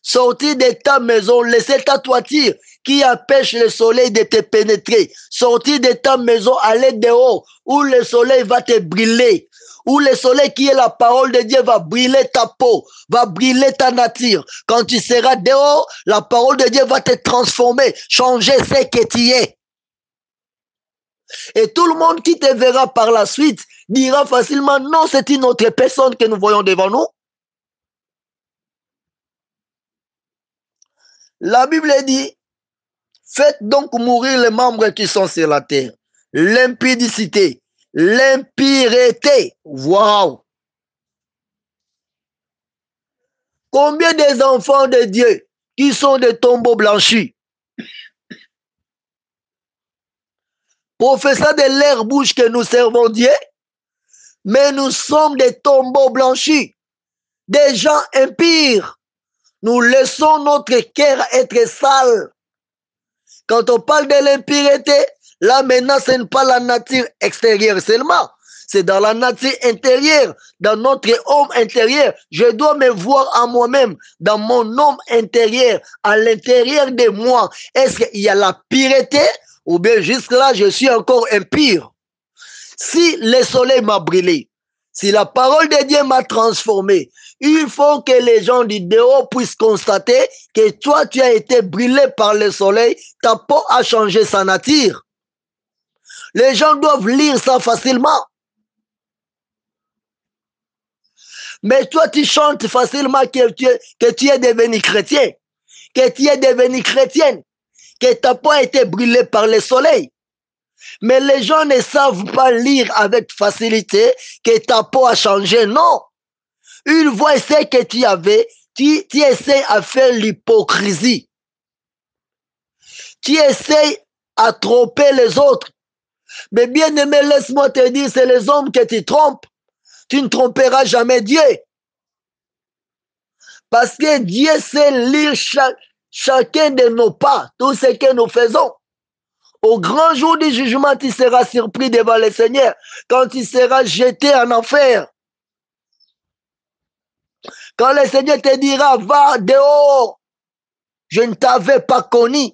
Sortir de ta maison, laisser ta toiture qui empêche le soleil de te pénétrer. Sortir de ta maison, aller dehors où le soleil va te brûler. Où le soleil qui est la parole de Dieu va brûler ta peau, va brûler ta nature. Quand tu seras dehors, la parole de Dieu va te transformer, changer ce que tu es. Et tout le monde qui te verra par la suite dira facilement, non, c'est une autre personne que nous voyons devant nous. La Bible dit, faites donc mourir les membres qui sont sur la terre. L'impudicité, l'impureté. Waouh! Combien des enfants de Dieu qui sont des tombeaux blanchis? Professant de leur bouche que nous servons Dieu, mais nous sommes des tombeaux blanchis, des gens impurs. Nous laissons notre cœur être sale. Quand on parle de l'impureté, là maintenant ce n'est pas la nature extérieure seulement. C'est dans la nature intérieure, dans notre homme intérieur. Je dois me voir en moi-même, dans mon homme intérieur, à l'intérieur de moi. Est-ce qu'il y a la pureté ou bien jusque-là je suis encore impur? Si le soleil m'a brûlé, si la parole de Dieu m'a transformé, il faut que les gens du dehors puissent constater que toi, tu as été brûlé par le soleil, ta peau a changé sa nature. Les gens doivent lire ça facilement. Mais toi, tu chantes facilement que tu es devenu chrétien, que tu es devenu chrétienne, que ta peau a été brûlée par le soleil. Mais les gens ne savent pas lire avec facilité que ta peau a changé. Non. Ils voient ce que tu avais, tu essaies à faire l'hypocrisie. Tu essaies à tromper les autres. Mais bien aimé, laisse-moi te dire, c'est les hommes que tu trompes. Tu ne tromperas jamais Dieu. Parce que Dieu sait lire chacun de nos pas, tout ce que nous faisons. Au grand jour du jugement, tu seras surpris devant le Seigneur quand tu seras jeté en enfer. Quand le Seigneur te dira, va dehors, je ne t'avais pas connu.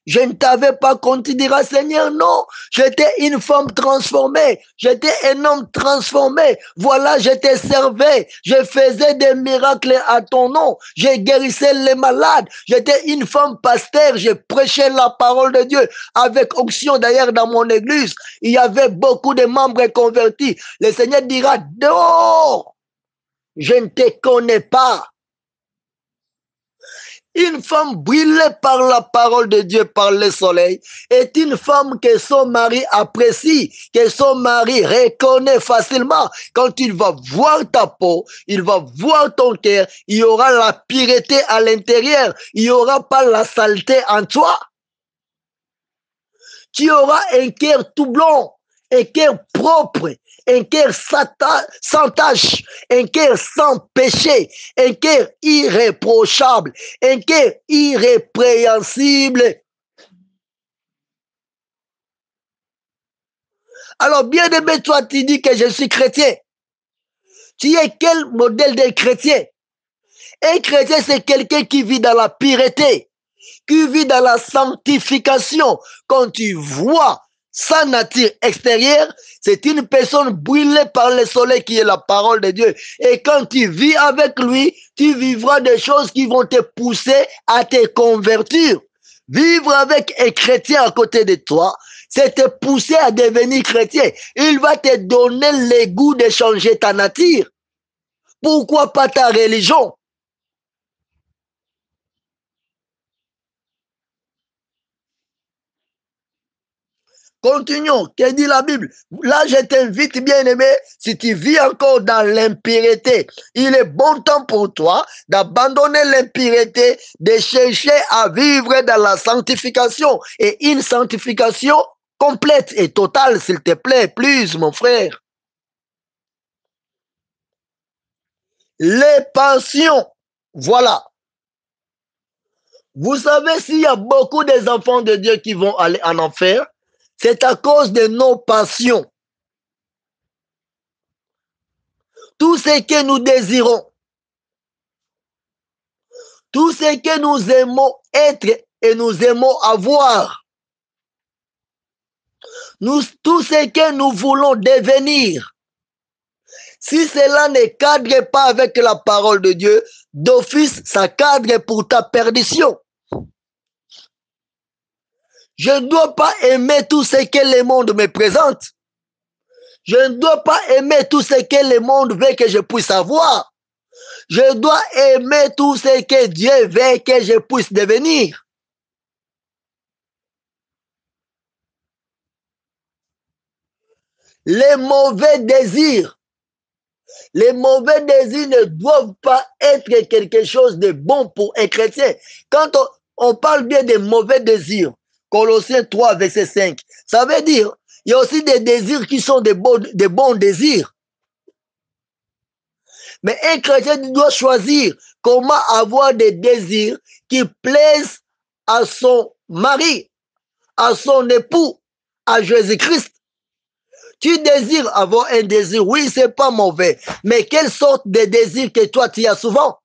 Je ne t'avais pas connu. Tu diras, Seigneur, non, j'étais une femme transformée. J'étais un homme transformé. Voilà, je te servais. Je faisais des miracles à ton nom. Je guérissais les malades. J'étais une femme pasteur. Je prêchais la parole de Dieu avec onction. D'ailleurs, dans mon église, il y avait beaucoup de membres convertis. Le Seigneur dira, dehors, je ne te connais pas. Une femme brûlée par la parole de Dieu, par le soleil, est une femme que son mari apprécie, que son mari reconnaît facilement. Quand il va voir ta peau, il va voir ton cœur, il y aura la pureté à l'intérieur, il n'y aura pas la saleté en toi. Tu auras un cœur tout blanc, un cœur propre, un cœur sans tache, un cœur sans péché, un cœur irréprochable, un cœur irrépréhensible. Alors, bien aimé, toi, tu dis que je suis chrétien. Tu es quel modèle de chrétien? Un chrétien, c'est quelqu'un qui vit dans la pureté, qui vit dans la sanctification. Quand tu vois sa nature extérieure, c'est une personne brûlée par le soleil qui est la parole de Dieu. Et quand tu vis avec lui, tu vivras des choses qui vont te pousser à te convertir. Vivre avec un chrétien à côté de toi, c'est te pousser à devenir chrétien. Il va te donner le goût de changer ta nature. Pourquoi pas ta religion? Continuons. Que dit la Bible? Là, je t'invite, bien aimé, si tu vis encore dans l'impureté, il est bon temps pour toi d'abandonner l'impureté, de chercher à vivre dans la sanctification et une sanctification complète et totale, s'il te plaît, plus, mon frère. Les passions, voilà. Vous savez, s'il y a beaucoup des enfants de Dieu qui vont aller en enfer, c'est à cause de nos passions. Tout ce que nous désirons. tout ce que nous aimons être et nous aimons avoir, tout ce que nous voulons devenir, si cela ne cadre pas avec la parole de Dieu, d'office, ça cadre pour ta perdition. Je ne dois pas aimer tout ce que le monde me présente. Je ne dois pas aimer tout ce que le monde veut que je puisse avoir. Je dois aimer tout ce que Dieu veut que je puisse devenir. Les mauvais désirs ne doivent pas être quelque chose de bon pour un chrétien. Quand on parle bien des mauvais désirs, Colossiens 3, verset 5, ça veut dire, il y a aussi des désirs qui sont des bons désirs. Mais un chrétien doit choisir comment avoir des désirs qui plaisent à son mari, à son époux, à Jésus-Christ. Tu désires avoir un désir, oui, c'est pas mauvais, mais quelle sorte de désir que toi tu as souvent?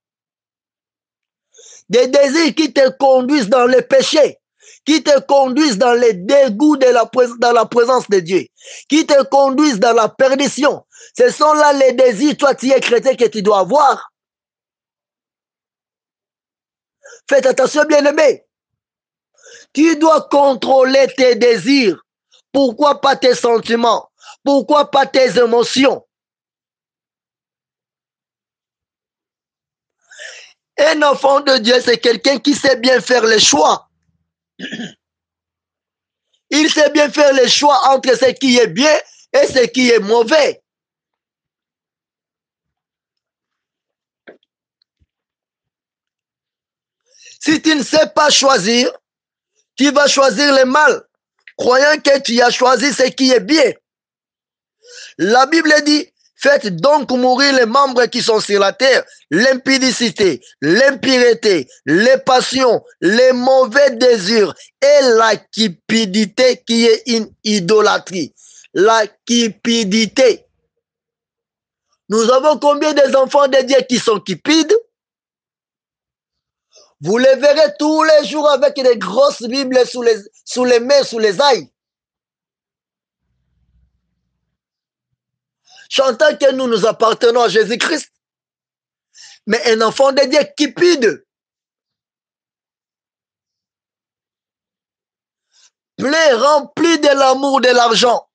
Des désirs qui te conduisent dans le péché, qui te conduisent dans le dégoût dans la présence de Dieu, qui te conduisent dans la perdition. Ce sont là les désirs, toi tu es chrétien, que tu dois avoir. Faites attention, bien-aimé. Tu dois contrôler tes désirs. Pourquoi pas tes sentiments? Pourquoi pas tes émotions? Un enfant de Dieu, c'est quelqu'un qui sait bien faire les choix. Il sait bien faire les choix entre ce qui est bien et ce qui est mauvais. Si tu ne sais pas choisir, tu vas choisir le mal, croyant que tu as choisi ce qui est bien. La Bible dit, faites donc mourir les membres qui sont sur la terre, l'impudicité, l'impureté, les passions, les mauvais désirs et la cupidité qui est une idolâtrie. La cupidité. Nous avons combien d'enfants de Dieu qui sont cupides? Vous les verrez tous les jours avec des grosses Bibles sous les mains, sous les ailes. Chantant que nous appartenons à Jésus-Christ. Mais un enfant de Dieu cupide, plein, rempli de l'amour de l'argent,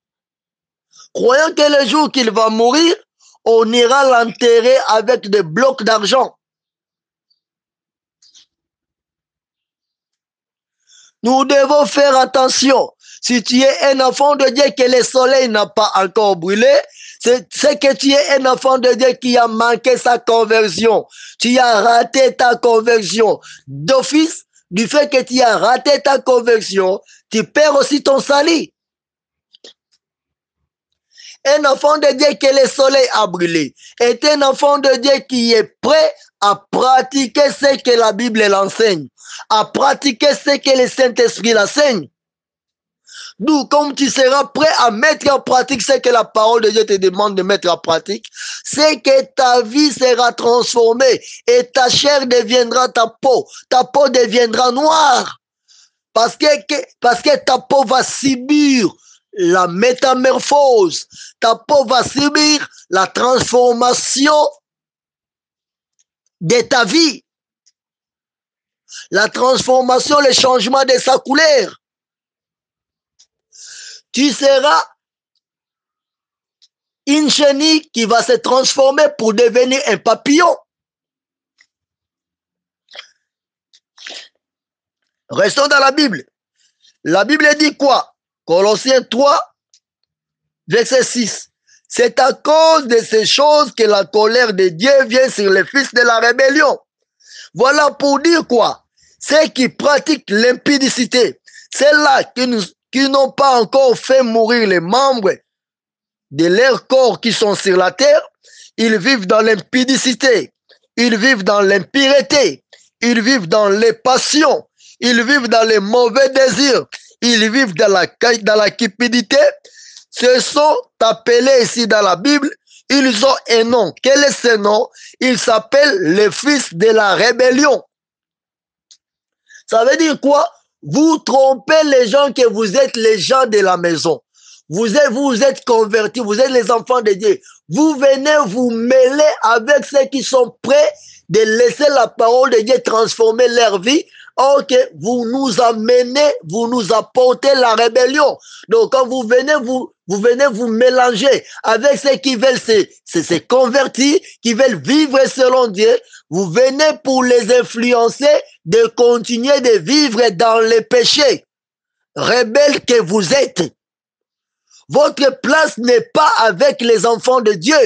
croyant que le jour qu'il va mourir, on ira l'enterrer avec des blocs d'argent. Nous devons faire attention. Si tu es un enfant de Dieu que le soleil n'a pas encore brûlé, c'est que tu es un enfant de Dieu qui a manqué sa conversion. Tu as raté ta conversion. D'office, du fait que tu as raté ta conversion, tu perds aussi ton salut. Un enfant de Dieu que le soleil a brûlé est un enfant de Dieu qui est prêt à pratiquer ce que la Bible l'enseigne, à pratiquer ce que le Saint-Esprit l'enseigne. D'où, comme tu seras prêt à mettre en pratique ce que la parole de Dieu te demande de mettre en pratique, c'est que ta vie sera transformée et ta chair deviendra ta peau deviendra noire. Parce que ta peau va subir la métamorphose, ta peau va subir la transformation de ta vie, la transformation, le changement de sa couleur. Tu seras une chenille qui va se transformer pour devenir un papillon. Restons dans la Bible. La Bible dit quoi? Colossiens 3, verset 6. C'est à cause de ces choses que la colère de Dieu vient sur les fils de la rébellion. Voilà pour dire quoi? Ceux qui pratiquent l'impudicité, ceux-là qui n'ont pas encore fait mourir les membres de leur corps qui sont sur la terre, ils vivent dans l'impudicité, ils vivent dans l'impureté, ils vivent dans les passions, ils vivent dans les mauvais désirs, ils vivent dans la cupidité. Ce sont appelés ici dans la Bible, ils ont un nom. Quel est ce nom? Ils s'appellent les fils de la rébellion. Ça veut dire quoi? Vous trompez les gens que vous êtes les gens de la maison. Vous êtes convertis, vous êtes les enfants de Dieu. Vous venez vous mêler avec ceux qui sont prêts de laisser la parole de Dieu transformer leur vie. Ok, vous nous amenez, vous nous apportez la rébellion. Donc quand vous venez vous mélanger avec ceux qui veulent se convertir, qui veulent vivre selon Dieu. Vous venez pour les influencer de continuer de vivre dans les péchés. Rebelles que vous êtes. Votre place n'est pas avec les enfants de Dieu.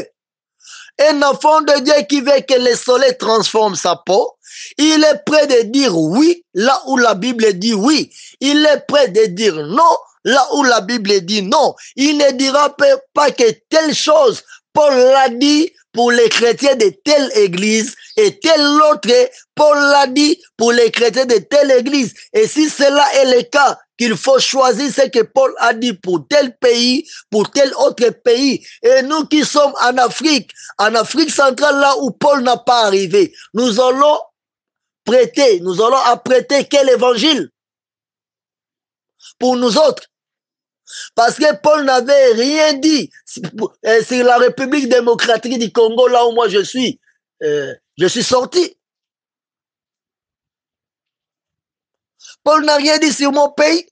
Un enfant de Dieu qui veut que le soleil transforme sa peau, il est prêt de dire oui là où la Bible dit oui. Il est prêt de dire non là où la Bible dit non. Il ne dira pas que telle chose, Paul l'a dit pour les chrétiens de telle église et tel autre, Paul l'a dit pour les chrétiens de telle église. Et si cela est le cas, qu'il faut choisir ce que Paul a dit pour tel pays, pour tel autre pays. Et nous qui sommes en Afrique centrale, là où Paul n'a pas arrivé, nous allons apprêter quel évangile pour nous autres? Parce que Paul n'avait rien dit sur la République démocratique du Congo, là où moi je suis sorti. Paul n'a rien dit sur mon pays.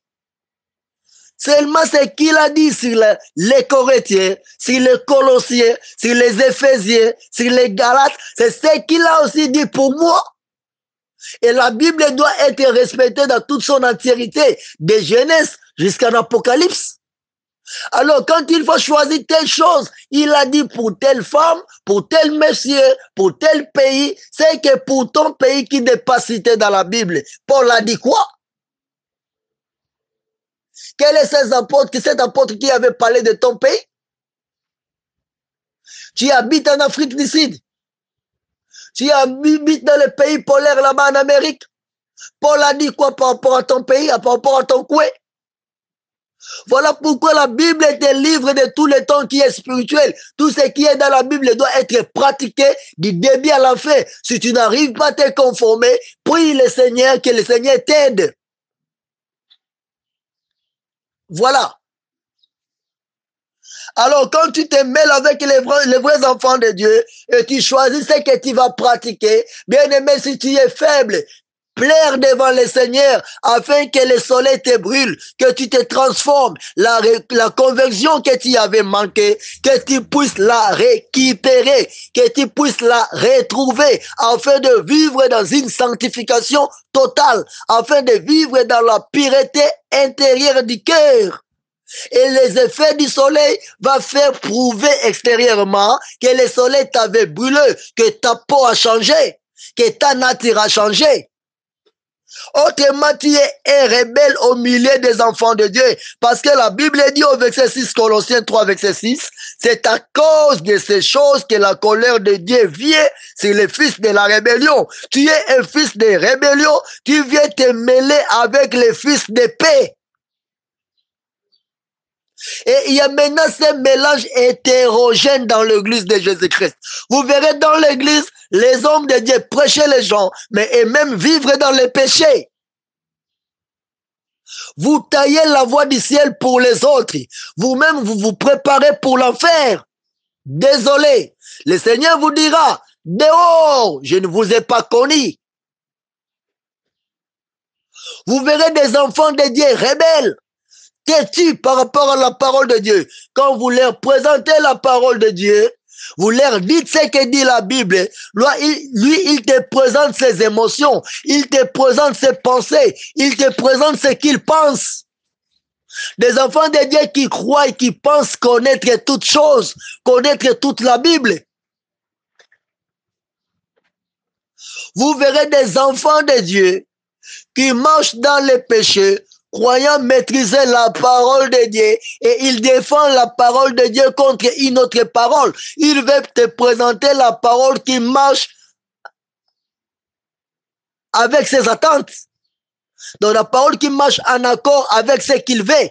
Seulement ce qu'il a dit sur les Corinthiens, sur les Colossiens, sur les Éphésiens, sur les Galates, c'est ce qu'il a aussi dit pour moi. Et la Bible doit être respectée dans toute son entièreté, de Genèse jusqu'à l'Apocalypse. Alors, quand il faut choisir telle chose, il a dit pour telle femme, pour tel monsieur, pour tel pays, c'est que pour ton pays qui n'est pas cité dans la Bible, Paul a dit quoi? Quel est cet apôtre qui avait parlé de ton pays? Tu habites en Afrique du Sud. Tu habites dans les pays polaires là-bas en Amérique. Paul a dit quoi par rapport à ton pays, par rapport à ton coin? Voilà pourquoi la Bible est un livre de tous les temps qui est spirituel. Tout ce qui est dans la Bible doit être pratiqué du début à la fin. Si tu n'arrives pas à te conformer, prie le Seigneur, que le Seigneur t'aide. Voilà. Alors, quand tu te mêles avec les vrais enfants de Dieu et tu choisis ce que tu vas pratiquer, bien aimé, si tu es faible, plaire devant le Seigneur afin que le soleil te brûle, que tu te transformes, la conversion que tu avais manqué, que tu puisses la récupérer, que tu puisses la retrouver afin de vivre dans une sanctification totale, afin de vivre dans la pureté intérieure du cœur. Et les effets du soleil vont faire prouver extérieurement que le soleil t'avait brûlé, que ta peau a changé, que ta nature a changé. Autrement, tu es un rebelle au milieu des enfants de Dieu. Parce que la Bible dit au verset 6, Colossiens 3, verset 6, c'est à cause de ces choses que la colère de Dieu vient sur les fils de la rébellion. Tu es un fils de rébellion, tu viens te mêler avec les fils de paix. Et il y a maintenant ce mélange hétérogène dans l'église de Jésus-Christ. Vous verrez dans l'église, les hommes de Dieu prêcher les gens, mais et même vivre dans les péchés. Vous taillez la voie du ciel pour les autres. Vous-même, vous vous préparez pour l'enfer. Désolé. Le Seigneur vous dira, dehors, je ne vous ai pas connu. Vous verrez des enfants de Dieu rebelles, têtus par rapport à la parole de Dieu. Quand vous leur présentez la parole de Dieu, vous leur dites ce que dit la Bible. Lui, il te présente ses émotions, il te présente ses pensées, il te présente ce qu'il pense. Des enfants de Dieu qui croient et qui pensent connaître toutes choses, connaître toute la Bible. Vous verrez des enfants de Dieu qui marchent dans les péchés, croyant maîtriser la parole de Dieu, et il défend la parole de Dieu contre une autre parole. Il veut te présenter la parole qui marche avec ses attentes. Donc la parole qui marche en accord avec ce qu'il veut.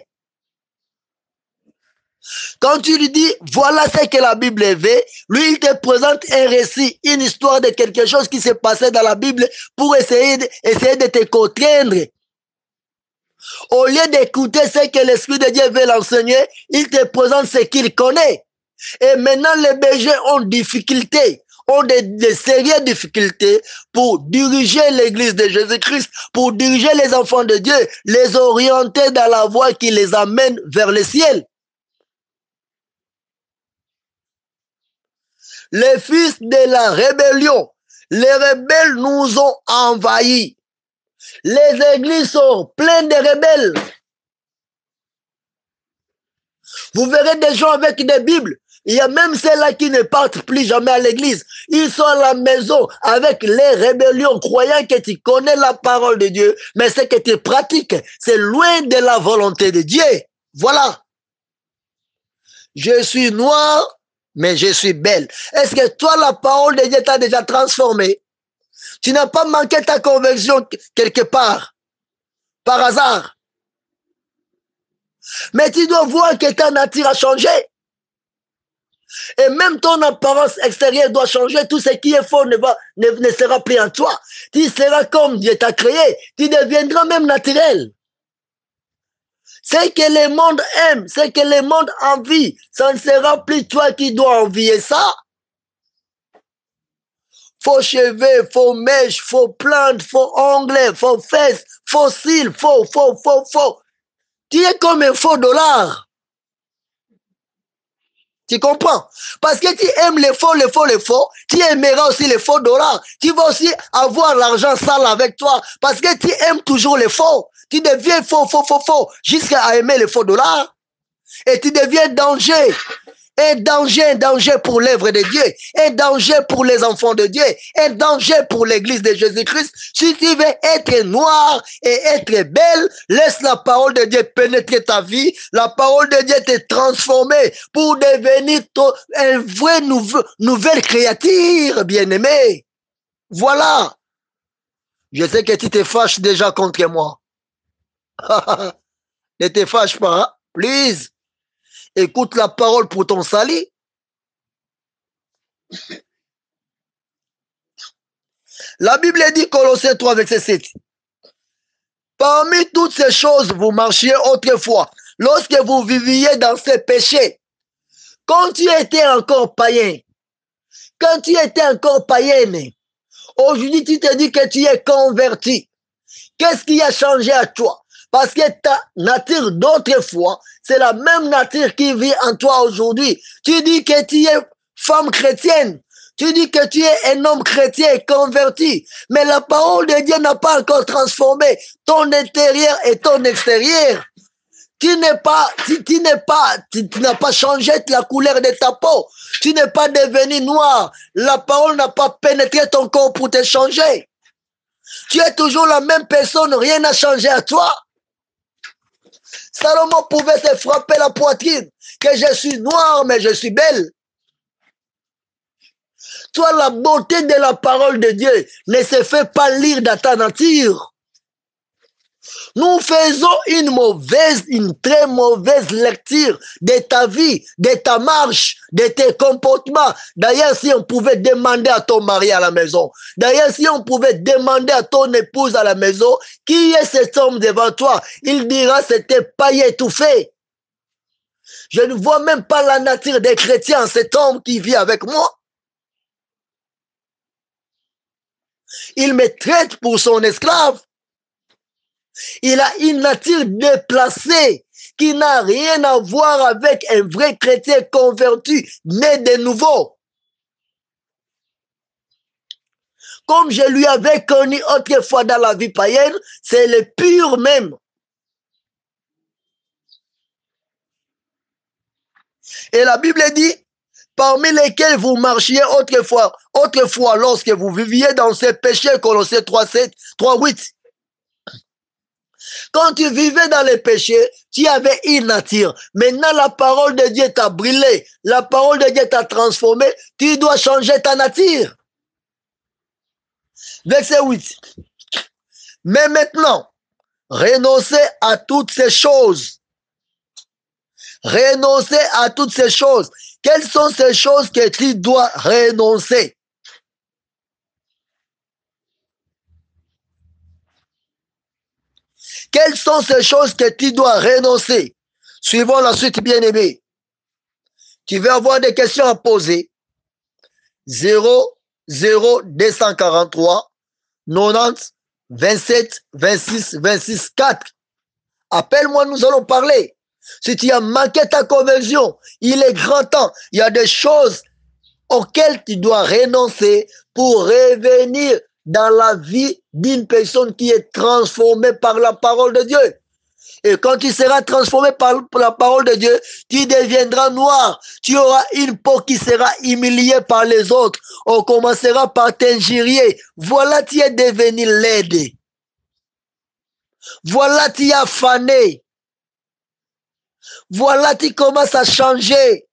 Quand tu lui dis, voilà ce que la Bible veut, lui, il te présente un récit, une histoire de quelque chose qui s'est passé dans la Bible pour essayer de te contraindre. Au lieu d'écouter ce que l'Esprit de Dieu veut l'enseigner, il te présente ce qu'il connaît. Et maintenant, les bergers ont difficulté, ont des sérieuses difficultés pour diriger l'Église de Jésus-Christ, pour diriger les enfants de Dieu, les orienter dans la voie qui les amène vers le ciel. Les fils de la rébellion, les rebelles nous ont envahis. Les églises sont pleines de rebelles. Vous verrez des gens avec des Bibles. Il y a même ceux-là qui ne partent plus jamais à l'église. Ils sont à la maison avec les rébellions, croyant que tu connais la parole de Dieu, mais ce que tu pratiques, c'est loin de la volonté de Dieu. Voilà. Je suis noire, mais je suis belle. Est-ce que toi, la parole de Dieu t'a déjà transformé? Tu n'as pas manqué ta conversion quelque part, par hasard. Mais tu dois voir que ta nature a changé. Et même ton apparence extérieure doit changer. Tout ce qui est faux ne sera plus en toi. Tu seras comme Dieu t'a créé. Tu deviendras même naturel. Ce que le monde aime, ce que le monde envie, ça ne sera plus toi qui dois envier ça. Faux cheveux, faux mèches, faux plantes, faux ongles, faux fesses, faux cils, faux. Tu es comme un faux dollar. Tu comprends? Parce que tu aimes les faux, tu aimeras aussi les faux dollars. Tu vas aussi avoir l'argent sale avec toi parce que tu aimes toujours les faux. Tu deviens faux, jusqu'à aimer les faux dollars. Et tu deviens danger. Un danger pour l'œuvre de Dieu, un danger pour les enfants de Dieu, un danger pour l'église de Jésus-Christ. Si tu veux être noir et être belle, laisse la parole de Dieu pénétrer ta vie, la parole de Dieu te transformer pour devenir un vrai nouvelle créature, bien-aimé. Voilà. Je sais que tu te fâches déjà contre moi. Ne te fâche pas, hein? Please. Écoute la parole pour ton salut. La Bible dit, Colossiens 3, verset 7. Parmi toutes ces choses, vous marchiez autrefois, lorsque vous viviez dans ces péchés. Quand tu étais encore païen, aujourd'hui tu te dis que tu es converti. Qu'est-ce qui a changé à toi? Parce que ta nature d'autrefois, c'est la même nature qui vit en toi aujourd'hui. Tu dis que tu es femme chrétienne. Tu dis que tu es un homme chrétien converti. Mais la parole de Dieu n'a pas encore transformé ton intérieur et ton extérieur. Tu n'as pas changé la couleur de ta peau. Tu n'es pas devenu noir. La parole n'a pas pénétré ton corps pour te changer. Tu es toujours la même personne, rien n'a changé à toi. Salomon pouvait se frapper la poitrine, que je suis noir, mais je suis belle. Toi, la beauté de la parole de Dieu ne se fait pas lire dans ta nature. Nous faisons une très mauvaise lecture de ta vie, de ta marche, de tes comportements. D'ailleurs, si on pouvait demander à ton mari à la maison, d'ailleurs, si on pouvait demander à ton épouse à la maison, qui est cet homme devant toi? Il dira, c'était païen étouffé. Je ne vois même pas la nature des chrétiens, cet homme qui vit avec moi. Il me traite pour son esclave. Il a une nature déplacée qui n'a rien à voir avec un vrai chrétien converti, né de nouveau. Comme je lui avais connu autrefois dans la vie païenne, c'est le pur même. Et la Bible dit, parmi lesquels vous marchiez autrefois lorsque vous viviez dans ces péchés, Colossiens 3:8. Quand tu vivais dans les péchés, tu avais une nature. Maintenant, la parole de Dieu t'a brûlé. La parole de Dieu t'a transformé. Tu dois changer ta nature. Verset 8. Mais maintenant, renoncez à toutes ces choses. renoncer à toutes ces choses. Quelles sont ces choses que tu dois renoncer? Quelles sont ces choses que tu dois renoncer? Suivons la suite, bien-aimé. Tu vas avoir des questions à poser. 0, 0, 243, 90, 27, 26, 26, 4. Appelle-moi, nous allons parler. Si tu as manqué ta conversion, il est grand temps. Il y a des choses auxquelles tu dois renoncer pour revenir dans la vie d'une personne qui est transformée par la parole de Dieu. Et quand tu seras transformé par la parole de Dieu, tu deviendras noir. Tu auras une peau qui sera humiliée par les autres. On commencera par t'injurier. Voilà, tu es devenu laid. Voilà, tu as fané. Voilà, tu commences à changer.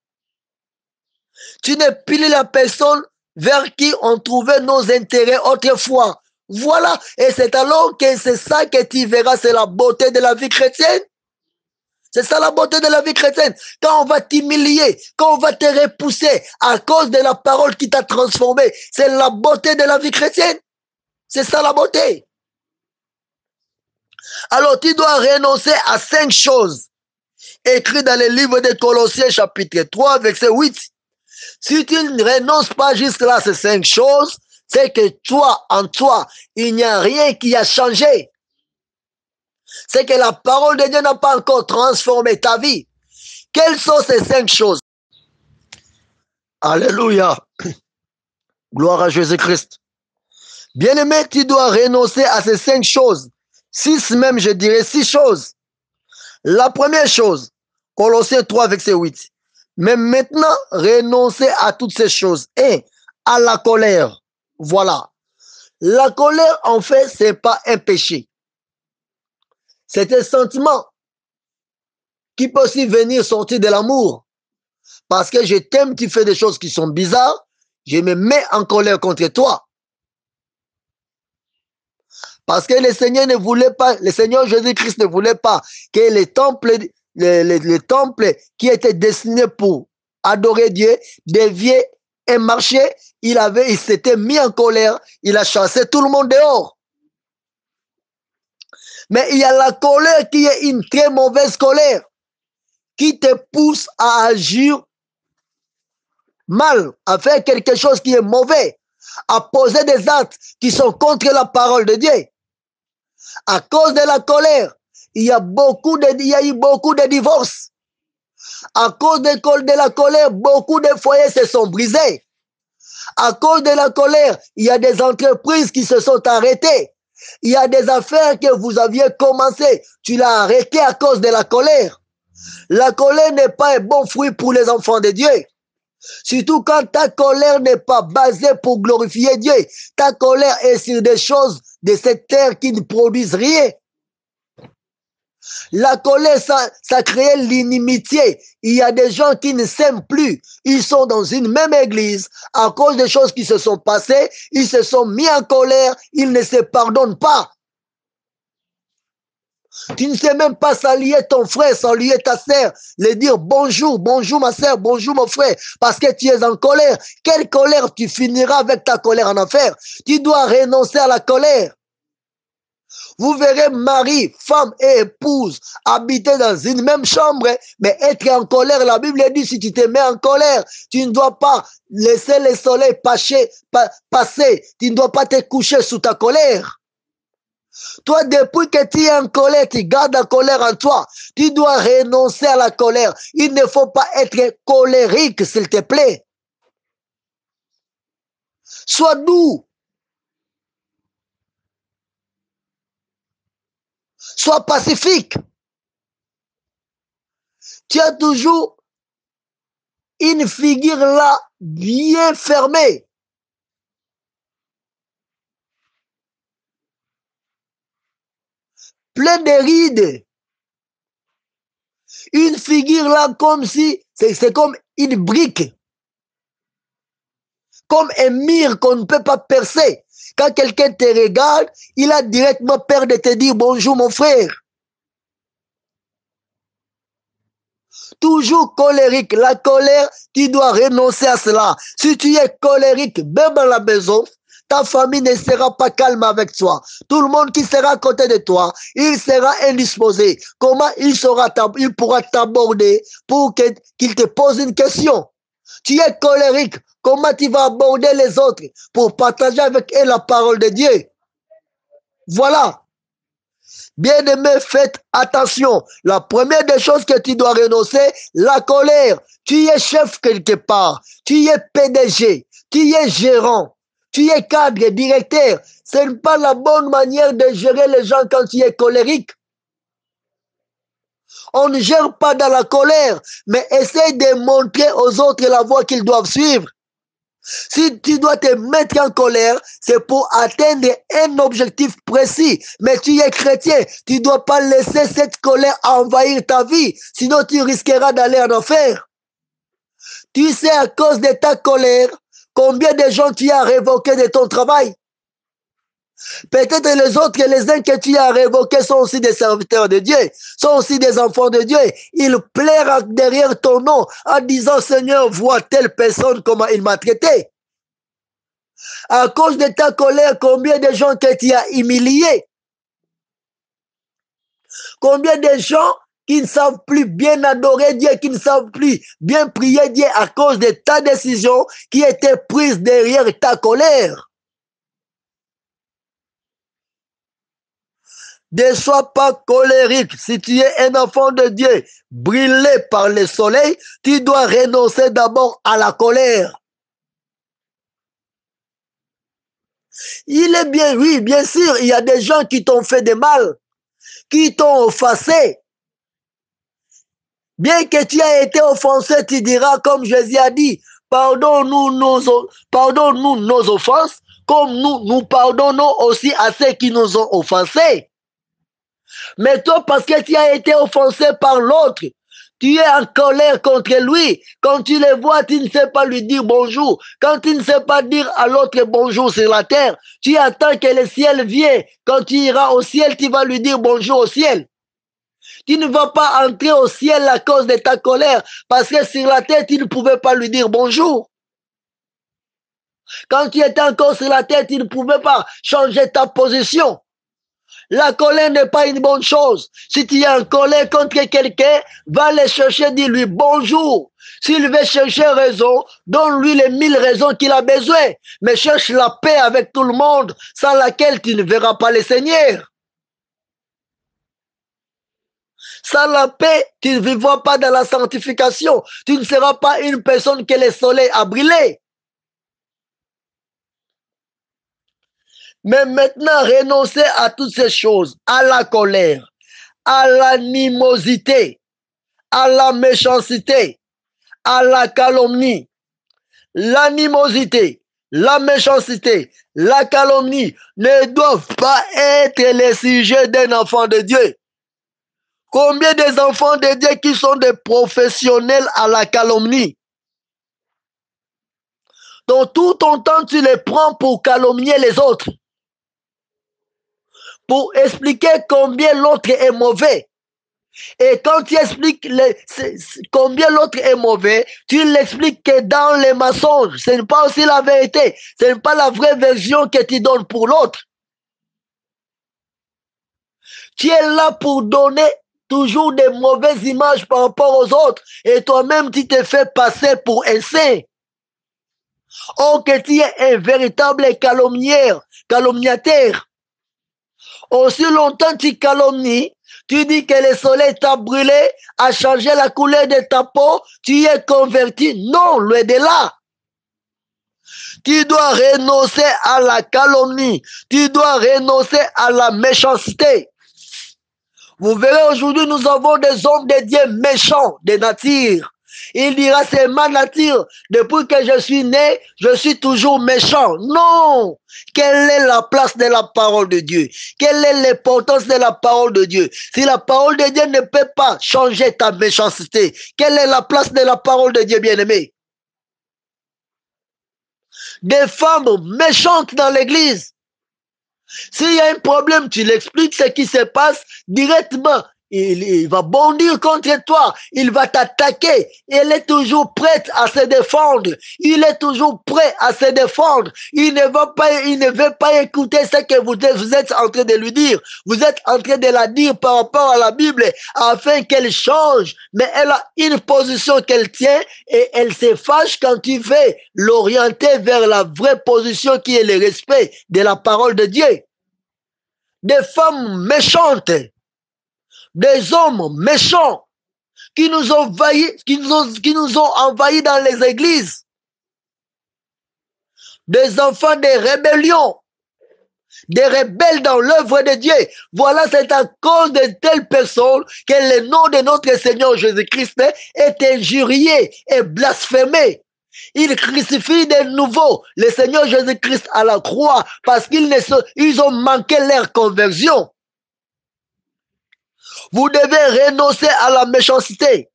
Tu n'es plus la personne vers qui on trouvait nos intérêts autrefois. Voilà, et c'est alors que c'est ça que tu verras, c'est la beauté de la vie chrétienne. C'est ça la beauté de la vie chrétienne. Quand on va t'humilier, quand on va te repousser à cause de la parole qui t'a transformé, c'est la beauté de la vie chrétienne. C'est ça la beauté. Alors tu dois renoncer à 5 choses écrites dans le livre de Colossiens chapitre 3 verset 8. Si tu ne renonces pas jusque-là à ces 5 choses, c'est que toi, en toi, il n'y a rien qui a changé. C'est que la parole de Dieu n'a pas encore transformé ta vie. Quelles sont ces 5 choses? Alléluia. Gloire à Jésus-Christ. Bien-aimé, tu dois renoncer à ces 5 choses. 6 même, je dirais 6 choses. La première chose, Colossiens 3, verset 8. Mais maintenant, renoncez à toutes ces choses. Et à la colère. Voilà. La colère, en fait, c'est pas un péché. C'est un sentiment qui peut aussi venir sortir de l'amour. Parce que je t'aime, tu fais des choses qui sont bizarres, je me mets en colère contre toi. Parce que le Seigneur ne voulait pas, le Seigneur Jésus-Christ ne voulait pas que les temples qui étaient destinés pour adorer Dieu deviennent un marché. Il s'était mis en colère, il a chassé tout le monde dehors. Mais il y a la colère qui est une très mauvaise colère, qui te pousse à agir mal, à faire quelque chose qui est mauvais, à poser des actes qui sont contre la parole de Dieu. À cause de la colère, il y a eu beaucoup de divorces. À cause de la colère, beaucoup de foyers se sont brisés. À cause de la colère, il y a des entreprises qui se sont arrêtées. Il y a des affaires que vous aviez commencées, tu l'as arrêté à cause de la colère. La colère n'est pas un bon fruit pour les enfants de Dieu. Surtout quand ta colère n'est pas basée pour glorifier Dieu. Ta colère est sur des choses de cette terre qui ne produisent rien. La colère, ça crée l'inimitié. Il y a des gens qui ne s'aiment plus. Ils sont dans une même église. À cause des choses qui se sont passées, ils se sont mis en colère. Ils ne se pardonnent pas. Tu ne sais même pas saluer ton frère, saluer ta sœur, lui dire bonjour, bonjour ma sœur, bonjour mon frère, parce que tu es en colère. Quelle colère? Tu finiras avec ta colère en enfer. Tu dois renoncer à la colère. Vous verrez mari, femme et épouse habiter dans une même chambre, mais être en colère. La Bible dit, si tu te mets en colère, tu ne dois pas laisser le soleil passer. Tu ne dois pas te coucher sous ta colère. Toi, depuis que tu es en colère, tu gardes la colère en toi. Tu dois renoncer à la colère. Il ne faut pas être colérique, s'il te plaît. Sois doux. Sois pacifique. Tu as toujours une figure là bien fermée. Plein de rides. Une figure là comme si, c'est comme une brique. Comme un mur qu'on ne peut pas percer. Quand quelqu'un te regarde, il a directement peur de te dire bonjour mon frère. Toujours colérique. La colère, tu dois renoncer à cela. Si tu es colérique, même à la maison, ta famille ne sera pas calme avec toi. Tout le monde qui sera à côté de toi, il sera indisposé. Comment il pourra t'aborder pour qu'il te pose une question? Tu es colérique. Comment tu vas aborder les autres pour partager avec eux la parole de Dieu? Voilà. Bien-aimé, faites attention. La première des choses que tu dois renoncer, la colère. Tu es chef quelque part. Tu es PDG. Tu es gérant. Tu es cadre, directeur. Ce n'est pas la bonne manière de gérer les gens quand tu es colérique. On ne gère pas dans la colère, mais essaye de montrer aux autres la voie qu'ils doivent suivre. Si tu dois te mettre en colère, c'est pour atteindre un objectif précis. Mais tu es chrétien, tu ne dois pas laisser cette colère envahir ta vie, sinon tu risqueras d'aller en enfer. Tu sais à cause de ta colère, combien de gens tu as révoqués de ton travail? Peut-être les autres, les uns que tu as révoqués sont aussi des serviteurs de Dieu, sont aussi des enfants de Dieu. Ils plairent derrière ton nom en disant, Seigneur, vois telle personne comment il m'a traité. À cause de ta colère, combien de gens que tu as humiliés? Combien de gens qui ne savent plus bien adorer Dieu, qui ne savent plus bien prier Dieu à cause de ta décision qui était prise derrière ta colère? Ne sois pas colérique. Si tu es un enfant de Dieu, brûlé par le soleil, tu dois renoncer d'abord à la colère. Il est bien, oui, bien sûr, il y a des gens qui t'ont fait du mal, qui t'ont offensé. Bien que tu aies été offensé, tu diras, comme Jésus a dit, pardonne-nous nos offenses, comme nous pardonnons aussi à ceux qui nous ont offensés. Mais toi, parce que tu as été offensé par l'autre, tu es en colère contre lui. Quand tu le vois, tu ne sais pas lui dire bonjour. Quand tu ne sais pas dire à l'autre bonjour sur la terre, tu attends que le ciel vienne. Quand tu iras au ciel, tu vas lui dire bonjour au ciel. Tu ne vas pas entrer au ciel à cause de ta colère, parce que sur la terre, tu ne pouvais pas lui dire bonjour. Quand tu étais encore sur la terre, tu ne pouvais pas changer ta position. La colère n'est pas une bonne chose. Si tu es en colère contre quelqu'un, va le chercher, dis-lui bonjour. S'il veut chercher raison, donne-lui les 1000 raisons qu'il a besoin. Mais cherche la paix avec tout le monde, sans laquelle tu ne verras pas le Seigneur. Sans la paix, tu ne vivras pas dans la sanctification. Tu ne seras pas une personne que le soleil a brûlé. Mais maintenant, renoncez à toutes ces choses, à la colère, à l'animosité, à la méchanceté, à la calomnie. L'animosité, la méchanceté, la calomnie ne doivent pas être les sujets d'un enfant de Dieu. Combien des enfants de Dieu qui sont des professionnels à la calomnie? Donc tout ton temps, tu les prends pour calomnier les autres. Pour expliquer combien l'autre est mauvais. Et quand tu expliques combien l'autre est mauvais, tu l'expliques que dans les mensonges. Ce n'est pas aussi la vérité. Ce n'est pas la vraie version que tu donnes pour l'autre. Tu es là pour donner toujours des mauvaises images par rapport aux autres. Et toi-même, tu te fais passer pour un saint. Or que tu es un véritable calomniateur. Aussi longtemps tu calomnies, tu dis que le soleil t'a brûlé, a changé la couleur de ta peau, tu es converti. Non, loin de là. Tu dois renoncer à la calomnie. Tu dois renoncer à la méchanceté. Vous verrez aujourd'hui, nous avons des hommes de Dieu méchants de nature. Il dira, c'est ma nature. Depuis que je suis né, je suis toujours méchant. Non! Quelle est la place de la parole de Dieu? Quelle est l'importance de la parole de Dieu? Si la parole de Dieu ne peut pas changer ta méchanceté, quelle est la place de la parole de Dieu, bien-aimé? Des femmes méchantes dans l'église. S'il y a un problème, tu l'expliques ce qui se passe directement. il va bondir contre toi, il va t'attaquer. Elle est toujours prête à se défendre. Il est toujours prêt à se défendre. Il ne veut pas écouter ce que vous êtes en train de lui dire. Vous êtes en train de la dire par rapport à la Bible afin qu'elle change. Mais elle a une position qu'elle tient et elle se fâche quand tu veux l'orienter vers la vraie position qui est le respect de la parole de Dieu. Des femmes méchantes, des hommes méchants qui nous ont envahis dans les églises, des enfants de rébellion, des rebelles dans l'œuvre de Dieu. Voilà, c'est à cause de telles personnes que le nom de notre Seigneur Jésus-Christ est injurié et blasphémé. Ils crucifient de nouveau le Seigneur Jésus-Christ à la croix parce qu'ils ont manqué leur conversion. Vous devez renoncer à la méchanceté.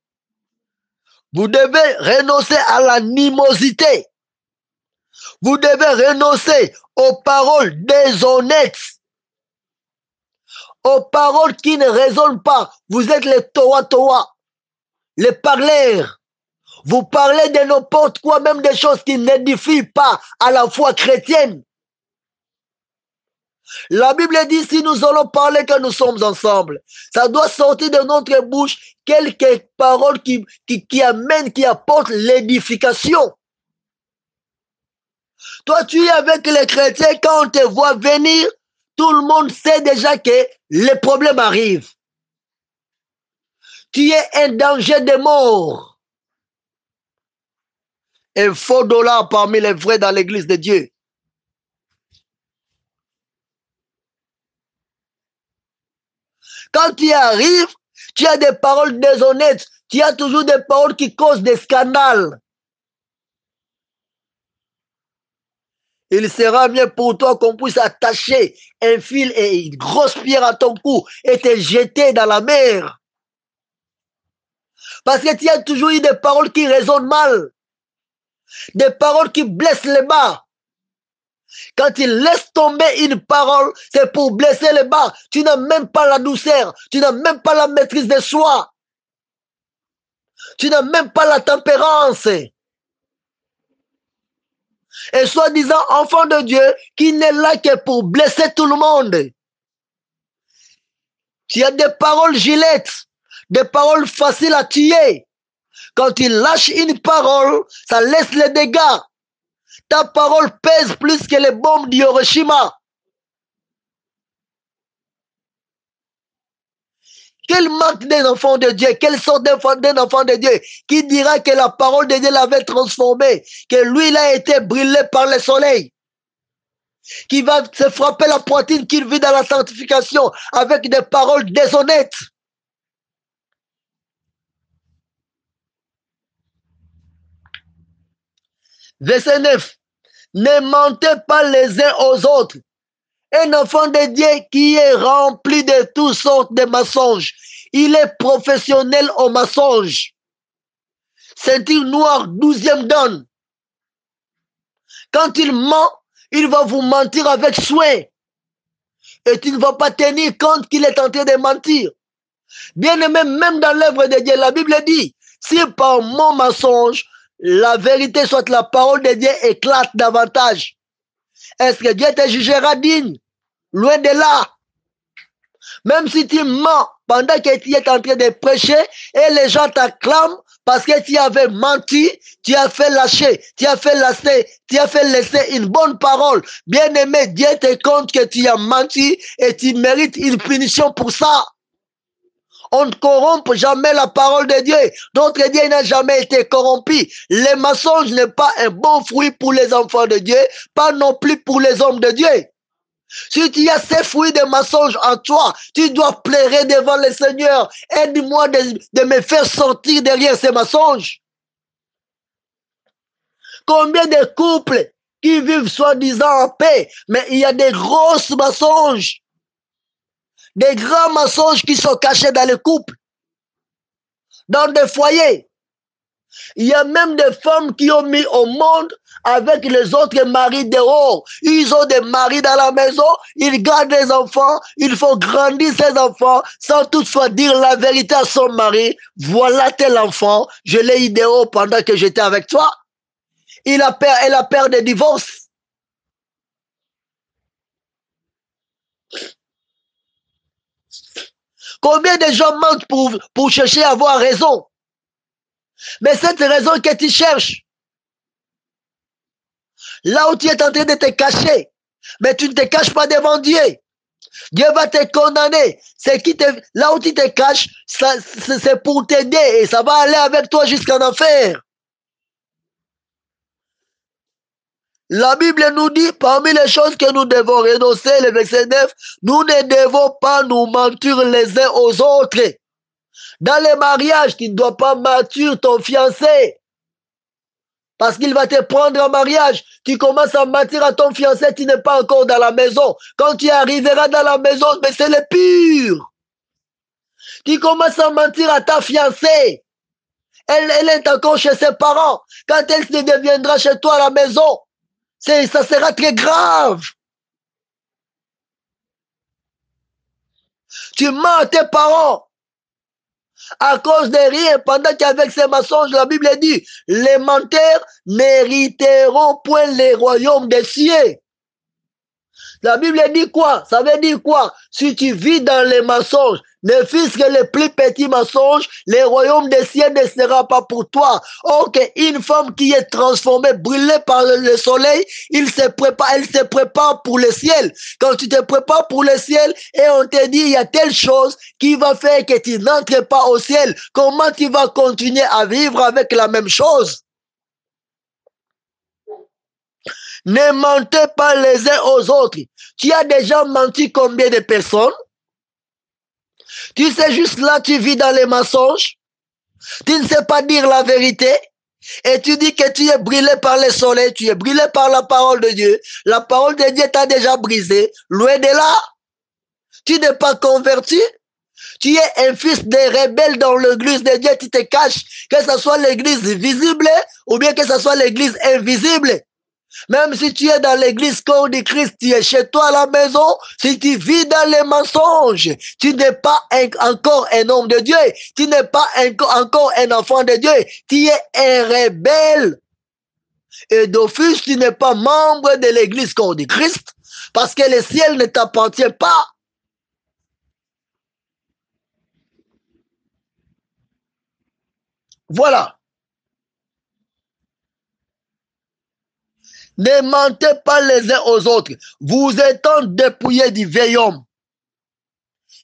Vous devez renoncer à l'animosité. Vous devez renoncer aux paroles déshonnêtes, aux paroles qui ne résonnent pas. Vous êtes les toa-toa, les parleurs. Vous parlez de n'importe quoi, même des choses qui n'édifient pas à la foi chrétienne. La Bible dit, si nous allons parler que nous sommes ensemble, ça doit sortir de notre bouche quelques paroles qui amènent, qui apportent l'édification. Toi, tu es avec les chrétiens, quand on te voit venir, tout le monde sait déjà que les problèmes arrivent. Tu es un danger de mort. Un faux dollar parmi les vrais dans l'église de Dieu. Quand tu arrives, tu as des paroles déshonnêtes, tu as toujours des paroles qui causent des scandales. Il sera mieux pour toi qu'on puisse attacher un fil et une grosse pierre à ton cou et te jeter dans la mer. Parce que tu as toujours eu des paroles qui résonnent mal. Des paroles qui blessent les bas. Quand tu laisses tomber une parole, c'est pour blesser les bas. Tu n'as même pas la douceur. Tu n'as même pas la maîtrise de soi. Tu n'as même pas la tempérance. Et soi-disant enfant de Dieu qui n'est là que pour blesser tout le monde. Tu as des paroles gilettes, des paroles faciles à tuer. Quand tu lâches une parole, ça laisse les dégâts. Ta parole pèse plus que les bombes d'Hiroshima. Quelle marque d'un enfant de Dieu, quelle sorte d'un enfant de Dieu qui dira que la parole de Dieu l'avait transformé, que lui il a été brûlé par le soleil, qui va se frapper la poitrine, qu'il vit dans la sanctification avec des paroles déshonnêtes. Verset 9. Ne mentez pas les uns aux autres. Un enfant de Dieu qui est rempli de toutes sortes de mensonges. Il est professionnel au mensonge. Ceinture noire, 12e dan. Quand il ment, il va vous mentir avec soin. Et tu ne vas pas tenir compte qu'il est en train de mentir. Bien aimé, même dans l'œuvre de Dieu, la Bible dit, si par mon mensonge, la vérité, soit la parole de Dieu, éclate davantage, est-ce que Dieu te jugera digne? Loin de là. Même si tu mens pendant que tu es en train de prêcher et les gens t'acclament parce que tu avais menti, tu as fait lâcher, tu as fait laisser une bonne parole. Bien aimé, Dieu te compte que tu as menti et tu mérites une punition pour ça. On ne corrompt jamais la parole de Dieu. Notre Dieu n'a jamais été corrompu. Le mensonge n'est pas un bon fruit pour les enfants de Dieu, pas non plus pour les hommes de Dieu. Si tu as ces fruits de mensonges en toi, tu dois pleurer devant le Seigneur. Aide-moi de me faire sortir derrière ces mensonges. Combien de couples qui vivent soi-disant en paix, mais il y a des grosses mensonges. Des grands mensonges qui sont cachés dans les couples, dans des foyers. Il y a même des femmes qui ont mis au monde avec les autres maris dehors. Ils ont des maris dans la maison, ils gardent les enfants, ils font grandir ces enfants sans toutefois dire la vérité à son mari. Voilà tel enfant, je l'ai eu dehors pendant que j'étais avec toi. Elle a peur de divorce. Combien de gens mentent pour chercher à avoir raison? Mais cette raison que tu cherches, là où tu es en train de te cacher, mais tu ne te caches pas devant Dieu. Dieu va te condamner. Là où tu te caches, c'est pour t'aider et ça va aller avec toi jusqu'en enfer. La Bible nous dit, parmi les choses que nous devons renoncer, le verset 9, nous ne devons pas nous mentir les uns aux autres. Dans les mariages, tu ne dois pas mentir ton fiancé. Parce qu'il va te prendre en mariage. Tu commences à mentir à ton fiancé, tu n'es pas encore dans la maison. Quand tu arriveras dans la maison, mais c'est le pur. Tu commences à mentir à ta fiancée. Elle est encore chez ses parents. Quand elle se deviendra chez toi à la maison, ça sera très grave. Tu mens à tes parents à cause de rien, pendant qu'avec ces mensonges, la Bible dit, les menteurs n'hériteront point les royaumes des cieux. La Bible dit quoi? Ça veut dire quoi? Si tu vis dans les mensonges, ne fût-ce que les plus petits mensonges, les royaumes des cieux ne seront pas pour toi. Ok, une femme qui est transformée, brûlée par le soleil, elle se prépare pour le ciel. Quand tu te prépares pour le ciel et on te dit il y a telle chose qui va faire que tu n'entres pas au ciel, comment tu vas continuer à vivre avec la même chose? Ne mentez pas les uns aux autres. Tu as déjà menti combien de personnes? Tu sais juste là, tu vis dans les mensonges. Tu ne sais pas dire la vérité. Et tu dis que tu es brûlé par le soleil, tu es brûlé par la parole de Dieu. La parole de Dieu t'a déjà brisé. Loin de là, tu n'es pas converti. Tu es un fils des rebelles dans l'église de Dieu. Tu te caches, que ce soit l'église visible ou bien que ce soit l'église invisible. Même si tu es dans l'église corps de Christ, tu es chez toi à la maison, si tu vis dans les mensonges, tu n'es pas encore un homme de Dieu, tu n'es pas encore un enfant de Dieu, tu es un rebelle. Et d'office, tu n'es pas membre de l'église corps de Christ, parce que le ciel ne t'appartient pas. Voilà. Ne mentez pas les uns aux autres. Vous étant dépouillés du vieil homme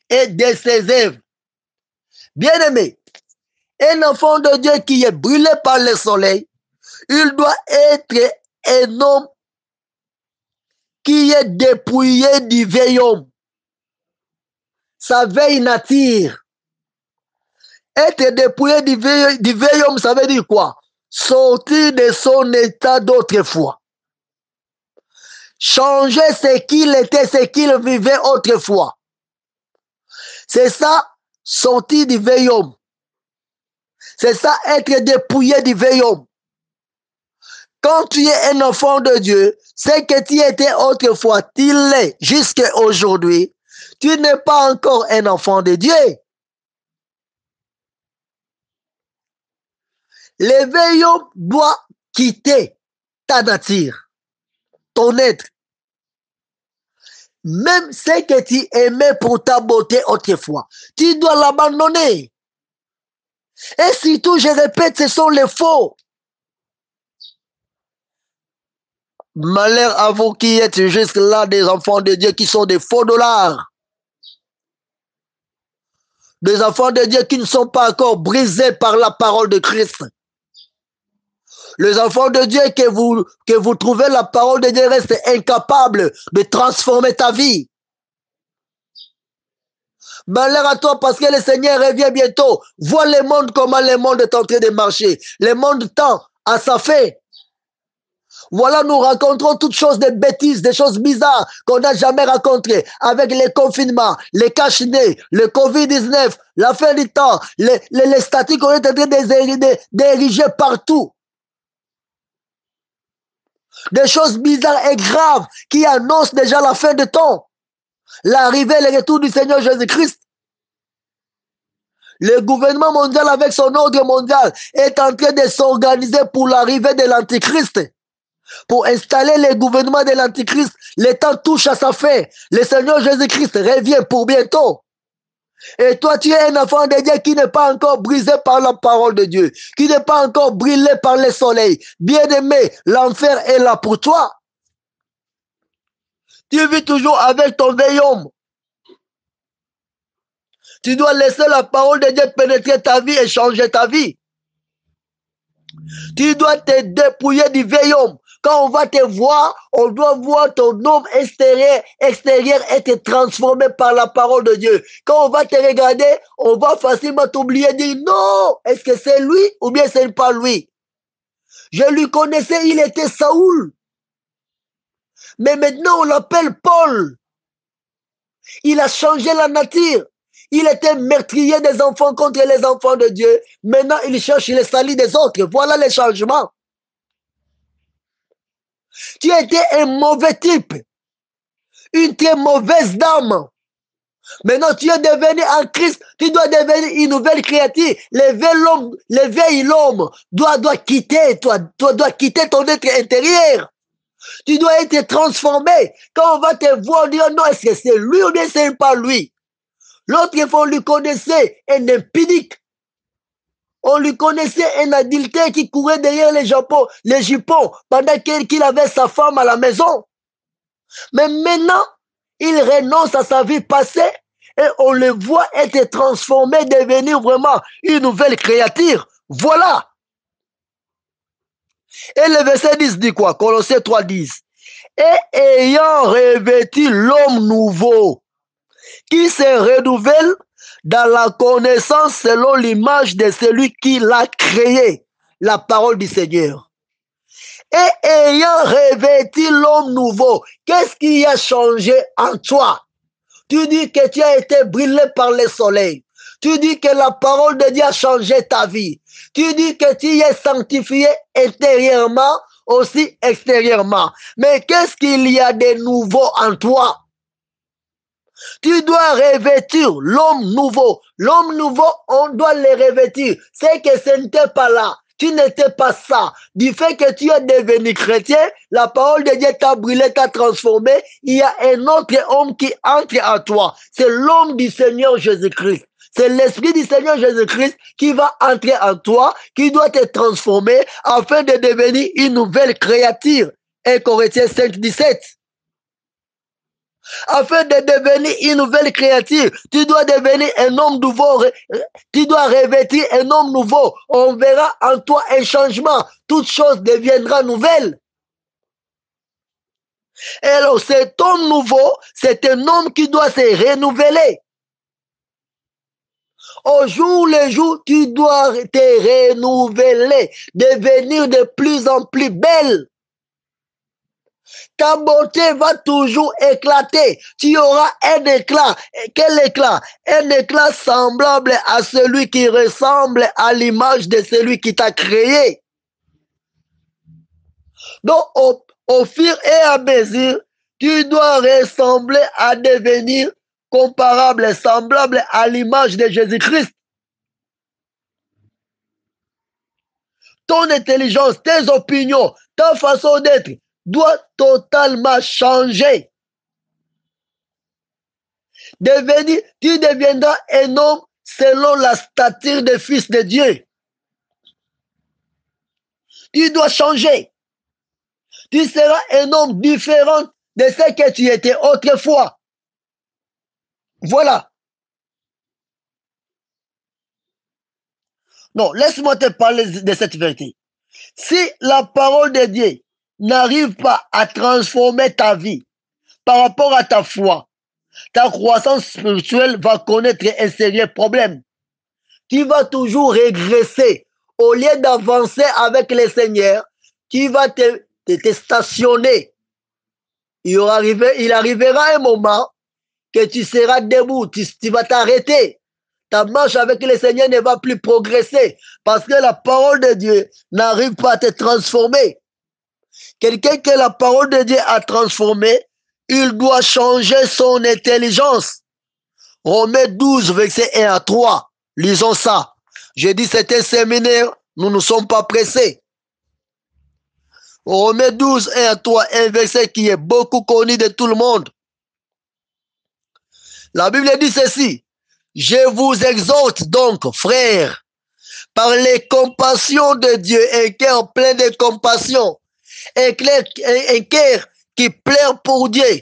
et de ses œuvres. Bien-aimé, un enfant de Dieu qui est brûlé par le soleil, il doit être un homme qui est dépouillé du vieil homme. Sa vieille nature. Être dépouillé du vieil homme, ça veut dire quoi? Sortir de son état d'autrefois. Changer ce qu'il était, ce qu'il vivait autrefois. C'est ça, sortir du vieil homme. C'est ça, être dépouillé du vieil homme. Quand tu es un enfant de Dieu, ce que tu étais autrefois, tu l'es jusqu'à aujourd'hui. Tu n'es pas encore un enfant de Dieu. Le vieil homme doit quitter ta nature. Ton être. Même ce que tu aimais pour ta beauté autrefois, tu dois l'abandonner. Et surtout, je répète, ce sont les faux. Malheur à vous qui êtes juste là, des enfants de Dieu qui sont des faux dollars. Des enfants de Dieu qui ne sont pas encore brisés par la parole de Christ. Les enfants de Dieu que vous trouvez, la parole de Dieu reste incapable de transformer ta vie. Malheur à toi parce que le Seigneur revient bientôt. Vois le monde, comment le monde est en train de marcher. Le monde tend à sa fin. Voilà, nous rencontrons toutes choses de bêtises, des choses bizarres qu'on n'a jamais rencontrées avec les confinements, les cache-nez, le Covid-19, la fin du temps, les statues qu'on est en train d'ériger partout. Des choses bizarres et graves qui annoncent déjà la fin de temps. L'arrivée et le retour du Seigneur Jésus-Christ. Le gouvernement mondial avec son ordre mondial est en train de s'organiser pour l'arrivée de l'Antichrist. Pour installer le gouvernement de l'Antichrist, le temps touche à sa fin. Le Seigneur Jésus-Christ revient pour bientôt. Et toi, tu es un enfant de Dieu qui n'est pas encore brisé par la parole de Dieu, qui n'est pas encore brûlé par le soleil. Bien-aimé, l'enfer est là pour toi. Tu vis toujours avec ton vieil homme. Tu dois laisser la parole de Dieu pénétrer ta vie et changer ta vie. Tu dois te dépouiller du vieil homme. Quand on va te voir, on doit voir ton homme extérieur être transformé par la parole de Dieu. Quand on va te regarder, on va facilement t'oublier et dire non, est-ce que c'est lui ou bien c'est pas lui? Je lui connaissais, il était Saoul. Mais maintenant on l'appelle Paul. Il a changé la nature. Il était meurtrier des enfants contre les enfants de Dieu. Maintenant il cherche les salis des autres. Voilà les changements. Tu étais un mauvais type, une très mauvaise dame. Maintenant, tu es devenu en Christ, tu dois devenir une nouvelle créature. Le vieil homme doit quitter, doit quitter ton être intérieur. Tu dois être transformé. Quand on va te voir, on dit non, est-ce que c'est lui ou bien c'est pas lui? L'autre fois, on lui connaissait un impudique. On lui connaissait un adultère qui courait derrière les jupons pendant qu'il avait sa femme à la maison. Mais maintenant, il renonce à sa vie passée et on le voit être transformé, devenir vraiment une nouvelle créature. Voilà. Et le verset 10 dit quoi? Colossiens 3, 10. Et ayant revêtu l'homme nouveau, qui se renouvelle dans la connaissance selon l'image de celui qui l'a créé, la parole du Seigneur. Et ayant revêtu l'homme nouveau, qu'est-ce qui a changé en toi? Tu dis que tu as été brûlé par le soleil. Tu dis que la parole de Dieu a changé ta vie. Tu dis que tu es sanctifié intérieurement, aussi extérieurement. Mais qu'est-ce qu'il y a de nouveau en toi? Tu dois revêtir l'homme nouveau. L'homme nouveau, on doit le revêtir. C'est que ce n'était pas là. Tu n'étais pas ça. Du fait que tu es devenu chrétien, la parole de Dieu t'a brûlé, t'a transformé. Il y a un autre homme qui entre en toi. C'est l'homme du Seigneur Jésus-Christ. C'est l'Esprit du Seigneur Jésus-Christ qui va entrer en toi, qui doit te transformer afin de devenir une nouvelle créature. 1 Corinthiens 5, 17. Afin de devenir une nouvelle créature, tu dois devenir un homme nouveau, tu dois revêtir un homme nouveau. On verra en toi un changement. Toute chose deviendra nouvelle. Et alors cet homme nouveau, c'est un homme qui doit se renouveler. Au jour le jour, tu dois te renouveler, devenir de plus en plus belle. Ta beauté va toujours éclater. Tu auras un éclat. Quel éclat? Un éclat semblable à celui qui ressemble à l'image de celui qui t'a créé. Donc, au fur et à mesure, tu dois ressembler à devenir comparable, semblable à l'image de Jésus-Christ. Ton intelligence, tes opinions, ta façon d'être doit totalement changer. Tu deviendras un homme selon la stature de fils de Dieu. Tu dois changer. Tu seras un homme différent de ce que tu étais autrefois. Voilà. Non, laisse-moi te parler de cette vérité. Si la parole de Dieu n'arrive pas à transformer ta vie par rapport à ta foi, ta croissance spirituelle va connaître un sérieux problème. Tu vas toujours régresser. Au lieu d'avancer avec le Seigneur, tu vas te t'es stationné. Il arrivera un moment que tu seras debout, tu vas t'arrêter. Ta marche avec le Seigneur ne va plus progresser parce que la parole de Dieu n'arrive pas à te transformer. Quelqu'un que la parole de Dieu a transformé, il doit changer son intelligence. Romains 12, verset 1 à 3. Lisons ça. J'ai dit c'est un séminaire, nous ne sommes pas pressés. Romains 12, 1 à 3, un verset qui est beaucoup connu de tout le monde. La Bible dit ceci. Je vous exhorte donc, frères, par les compassions de Dieu, un cœur plein de compassion, un cœur qui plaire pour Dieu.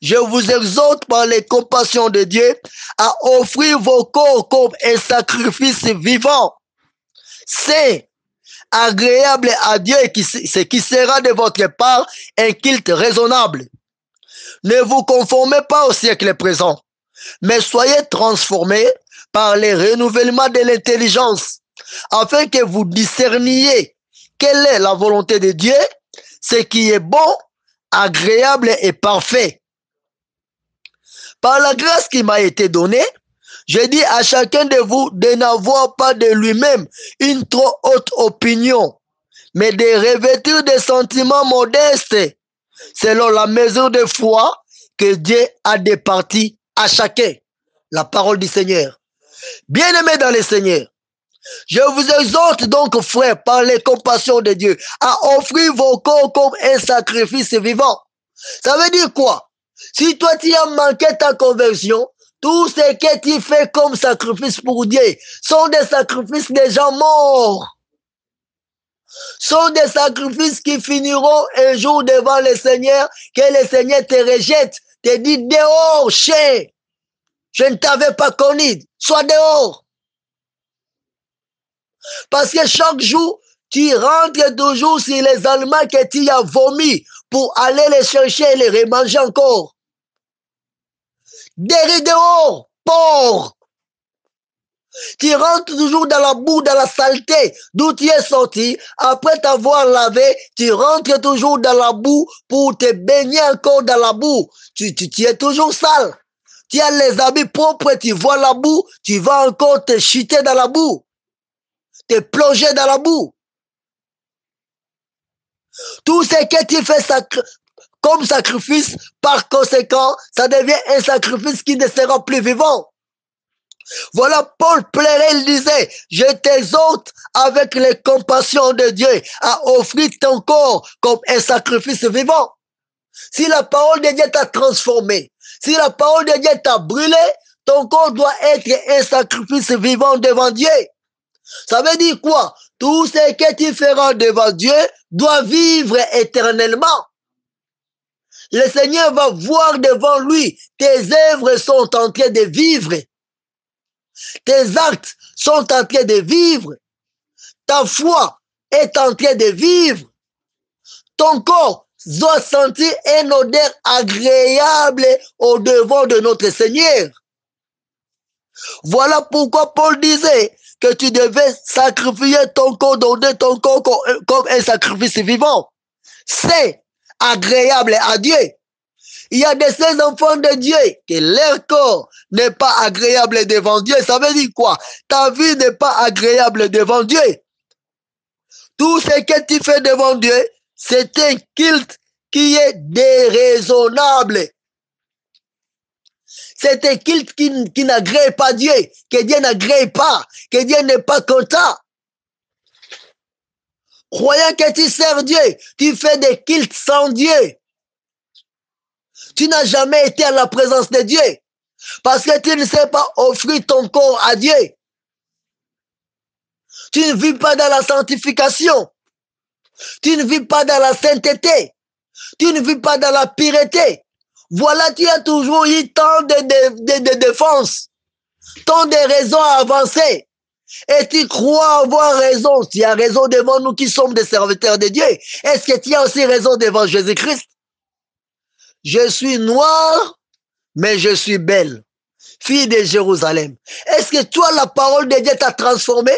Je vous exhorte par les compassions de Dieu à offrir vos corps comme un sacrifice vivant, saint, agréable à Dieu, ce qui sera de votre part un culte raisonnable. Ne vous conformez pas au siècle présent, mais soyez transformés par le renouvellement de l'intelligence, afin que vous discerniez quelle est la volonté de Dieu, ce qui est bon, agréable et parfait. Par la grâce qui m'a été donnée, je dis à chacun de vous de n'avoir pas de lui-même une trop haute opinion, mais de revêtir des sentiments modestes, selon la mesure de foi que Dieu a départie à chacun. La parole du Seigneur. Bien-aimés dans le Seigneur, je vous exhorte donc, frères, par les compassions de Dieu, à offrir vos corps comme un sacrifice vivant. Ça veut dire quoi? Si toi tu as manqué ta conversion, tout ce que tu fais comme sacrifice pour Dieu sont des sacrifices des gens morts. Sont des sacrifices qui finiront un jour devant le Seigneur, que le Seigneur te rejette, te dit dehors, chien. Je ne t'avais pas connu, sois dehors. Parce que chaque jour, tu rentres toujours sur les aliments que tu as vomis pour aller les chercher et les remanger encore. Derrière dehors, porc. Tu rentres toujours dans la boue, dans la saleté d'où tu es sorti. Après t'avoir lavé, tu rentres toujours dans la boue pour te baigner encore dans la boue. Tu es toujours sale. Tu as les habits propres, tu vois la boue, tu vas encore te chuter dans la boue. Te plonger dans la boue. Tout ce que tu fais comme sacrifice, par conséquent, ça devient un sacrifice qui ne sera plus vivant. Voilà, Paul plairait, il disait, je t'exhorte avec les compassions de Dieu à offrir ton corps comme un sacrifice vivant. Si la parole de Dieu t'a transformé, si la parole de Dieu t'a brûlé, ton corps doit être un sacrifice vivant devant Dieu. Ça veut dire quoi? Tout ce que tu feras devant Dieu doit vivre éternellement. Le Seigneur va voir devant lui, tes œuvres sont en train de vivre. Tes actes sont en train de vivre. Ta foi est en train de vivre. Ton corps doit sentir une odeur agréable au devant de notre Seigneur. Voilà pourquoi Paul disait que tu devais sacrifier ton corps, donner ton corps comme un sacrifice vivant. C'est agréable à Dieu. Il y a de ces enfants de Dieu que leur corps n'est pas agréable devant Dieu. Ça veut dire quoi? Ta vie n'est pas agréable devant Dieu. Tout ce que tu fais devant Dieu, c'est un culte qui est déraisonnable. C'est un culte qui n'agrée pas Dieu, que Dieu n'agrée pas, que Dieu n'est pas content. Croyant que tu sers Dieu, tu fais des cultes sans Dieu. Tu n'as jamais été à la présence de Dieu parce que tu ne sais pas offrir ton corps à Dieu. Tu ne vis pas dans la sanctification. Tu ne vis pas dans la sainteté. Tu ne vis pas dans la pureté. Voilà, tu as toujours eu tant de défense, tant de raisons à avancer. Et tu crois avoir raison. Tu as raison devant nous qui sommes des serviteurs de Dieu. Est-ce que tu as aussi raison devant Jésus-Christ? Je suis noire, mais je suis belle. Fille de Jérusalem. Est-ce que toi, la parole de Dieu t'a transformé?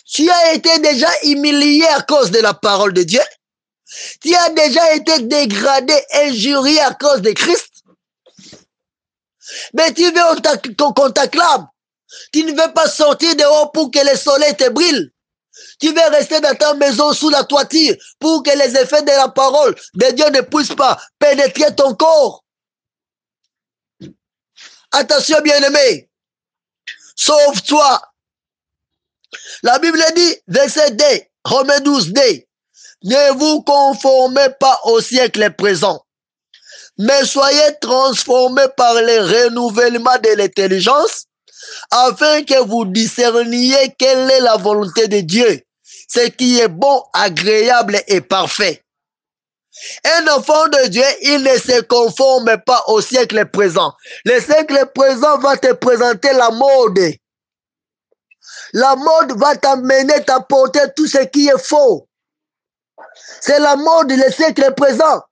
Tu as été déjà humilié à cause de la parole de Dieu? Tu as déjà été dégradé, injurié à cause de Christ. Mais tu veux qu'on t'acclame. Tu ne veux pas sortir dehors pour que le soleil te brille. Tu veux rester dans ta maison sous la toiture pour que les effets de la parole de Dieu ne puissent pas pénétrer ton corps. Attention, bien-aimé. Sauve-toi. La Bible dit, verset 2, Romains 12, 2. Ne vous conformez pas au siècle présent, mais soyez transformés par le renouvellement de l'intelligence, afin que vous discerniez quelle est la volonté de Dieu, ce qui est bon, agréable et parfait. Un enfant de Dieu, il ne se conforme pas au siècle présent. Le siècle présent va te présenter la mode. La mode va t'amener, t'apporter tout ce qui est faux. C'est la mode du siècle présent.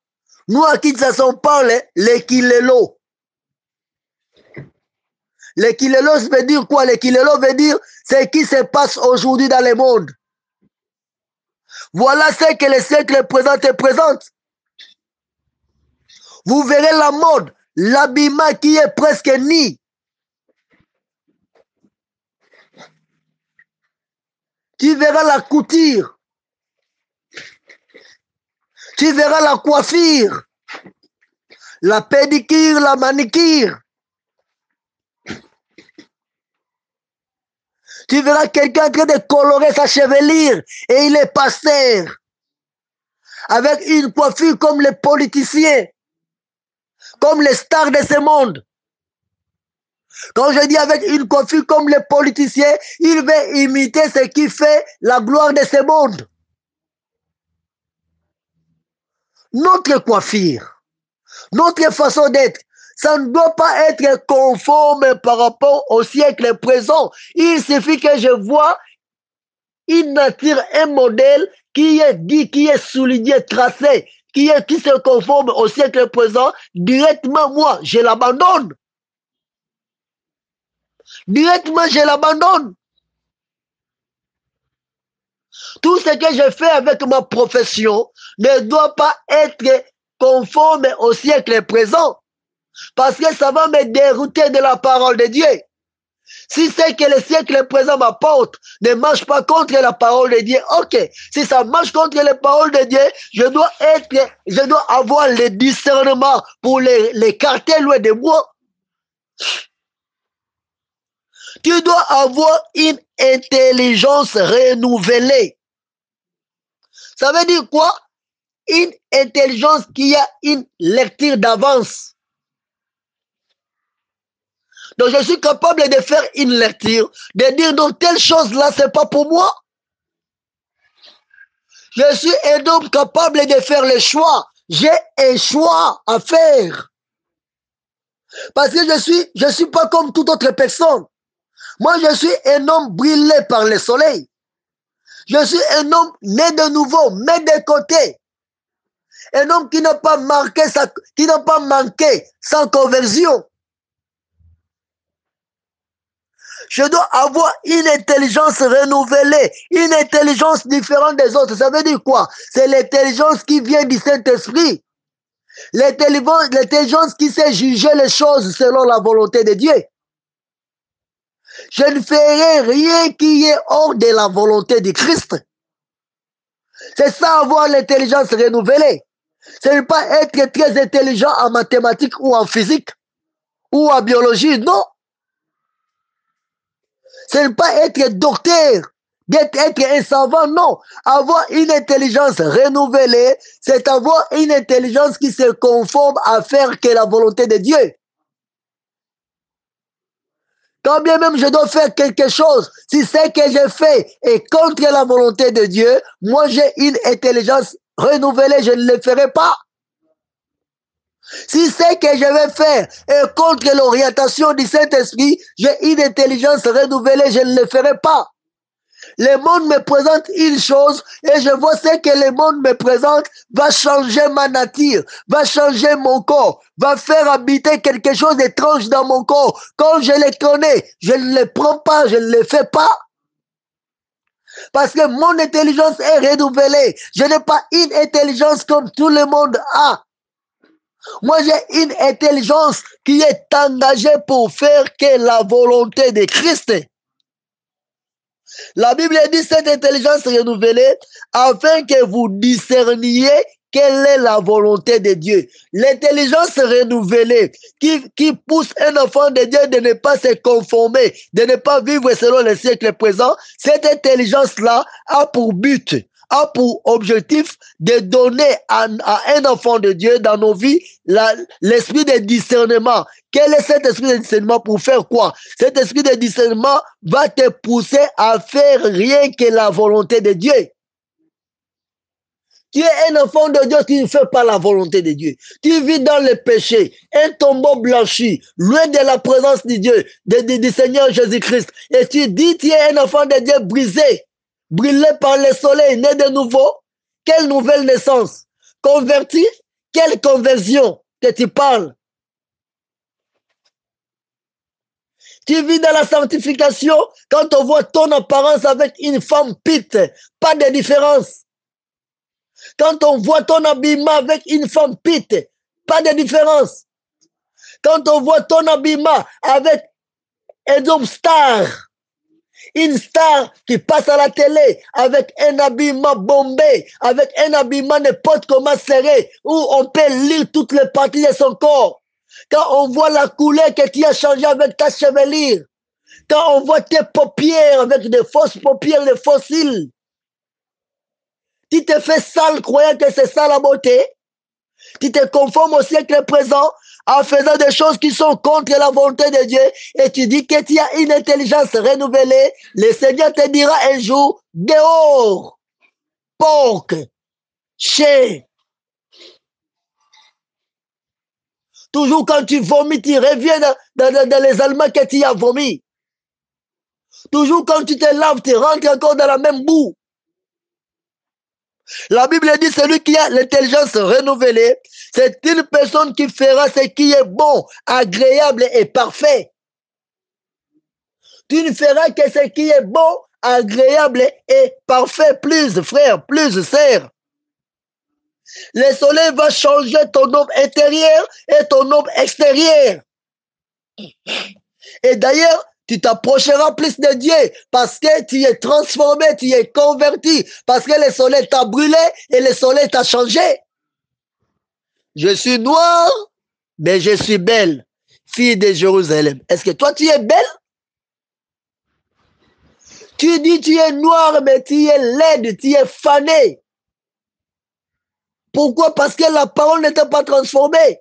Nous, à Kinshasa, on parle l'équilelo. L'équilelo veut dire quoi? L'équilelo veut dire ce qui se passe aujourd'hui dans le monde. Voilà ce que le siècle présent te présente. Vous verrez la mode, l'habillement qui est presque nu. Tu verras la couture. Tu verras la coiffure, la pédicure, la manicure. Tu verras quelqu'un en train de colorer sa chevelure et il est pasteur. Avec une coiffure comme les politiciens, comme les stars de ce monde. Quand je dis avec une coiffure comme les politiciens, il veut imiter ce qui fait la gloire de ce monde. Notre coiffure, notre façon d'être, ça ne doit pas être conforme par rapport au siècle présent. Il suffit que je vois une nature, un modèle qui est dit, qui est souligné, tracé, qui se conforme au siècle présent. Directement, moi, je l'abandonne. Directement, je l'abandonne. Tout ce que je fais avec ma profession ne doit pas être conforme au siècle présent. Parce que ça va me dérouter de la parole de Dieu. Si c'est que le siècle présent m'apporte ne marche pas contre la parole de Dieu, ok. Si ça marche contre les paroles de Dieu, je dois avoir le discernement pour l'écarter loin de moi. Tu dois avoir une intelligence renouvelée. Ça veut dire quoi? Une intelligence qui a une lecture d'avance. Donc je suis capable de faire une lecture, de dire non, telle chose là, c'est pas pour moi. Je suis un homme capable de faire le choix. J'ai un choix à faire. Parce que je suis pas comme toute autre personne. Moi, je suis un homme brûlé par le soleil. Je suis un homme né de nouveau, mis de côté. Un homme qui n'a pas manqué sans conversion. Je dois avoir une intelligence renouvelée, une intelligence différente des autres. Ça veut dire quoi? C'est l'intelligence qui vient du Saint-Esprit. L'intelligence qui sait juger les choses selon la volonté de Dieu. Je ne ferai rien qui est hors de la volonté du Christ. C'est ça, avoir l'intelligence renouvelée. Ce n'est pas être très intelligent en mathématiques ou en physique ou en biologie, non. Ce n'est pas être docteur, être un savant, non. Avoir une intelligence renouvelée, c'est avoir une intelligence qui se conforme à faire que la volonté de Dieu. Quand bien même je dois faire quelque chose, si ce que je fais est contre la volonté de Dieu, moi j'ai une intelligence renouvelée, je ne le ferai pas. Si ce que je vais faire est contre l'orientation du Saint-Esprit, j'ai une intelligence renouvelée, je ne le ferai pas. Le monde me présente une chose et je vois ce que le monde me présente va changer ma nature, va changer mon corps, va faire habiter quelque chose d'étrange dans mon corps. Quand je les connais, je ne les prends pas, je ne les fais pas. Parce que mon intelligence est renouvelée. Je n'ai pas une intelligence comme tout le monde a. Moi, j'ai une intelligence qui est engagée pour faire que la volonté de Christ. La Bible dit cette intelligence renouvelée afin que vous discerniez quelle est la volonté de Dieu. L'intelligence renouvelée qui pousse un enfant de Dieu de ne pas se conformer, de ne pas vivre selon le siècle présent, cette intelligence-là a pour but, a pour objectif de donner à un enfant de Dieu dans nos vies l'esprit de discernement. Quel est cet esprit de discernement pour faire quoi? Cet esprit de discernement va te pousser à faire rien que la volonté de Dieu. Tu es un enfant de Dieu, tu ne fais pas la volonté de Dieu. Tu vis dans le péché, un tombeau blanchi, loin de la présence de Dieu, du Seigneur Jésus-Christ. Et tu dis, tu es un enfant de Dieu brisé, brûlé par le soleil, né de nouveau. Quelle nouvelle naissance? Converti? Quelle conversion que tu parles? Tu vis dans la sanctification quand on voit ton apparence avec une femme pite, pas de différence. Quand on voit ton habillement avec une femme pite, pas de différence. Quand on voit ton habillement avec un homme star, une star qui passe à la télé avec un habillement bombé, avec un habillement n'importe comment serré, où on peut lire toutes les parties de son corps. Quand on voit la couleur que tu as changée avec ta chevelure, quand on voit tes paupières avec des fausses paupières, des faux cils, tu te fais sale croyant que c'est ça la beauté. Tu te conformes au siècle présent en faisant des choses qui sont contre la volonté de Dieu et tu dis que tu as une intelligence renouvelée. Le Seigneur te dira un jour, dehors, porc, chien. Toujours quand tu vomis, tu reviens dans les aliments que tu as vomi. Toujours quand tu te laves, tu rentres encore dans la même boue. La Bible dit celui qui a l'intelligence renouvelée, c'est une personne qui fera ce qui est bon, agréable et parfait. Tu ne feras que ce qui est bon, agréable et parfait, plus frère, plus sœur. Le soleil va changer ton homme intérieur et ton homme extérieur. Et d'ailleurs, tu t'approcheras plus de Dieu parce que tu es transformé, tu es converti, parce que le soleil t'a brûlé et le soleil t'a changé. Je suis noire, mais je suis belle, fille de Jérusalem. Est-ce que toi, tu es belle? Tu dis tu es noire, mais tu es laide, tu es fanée. Pourquoi? Parce que la parole n'était pas transformée.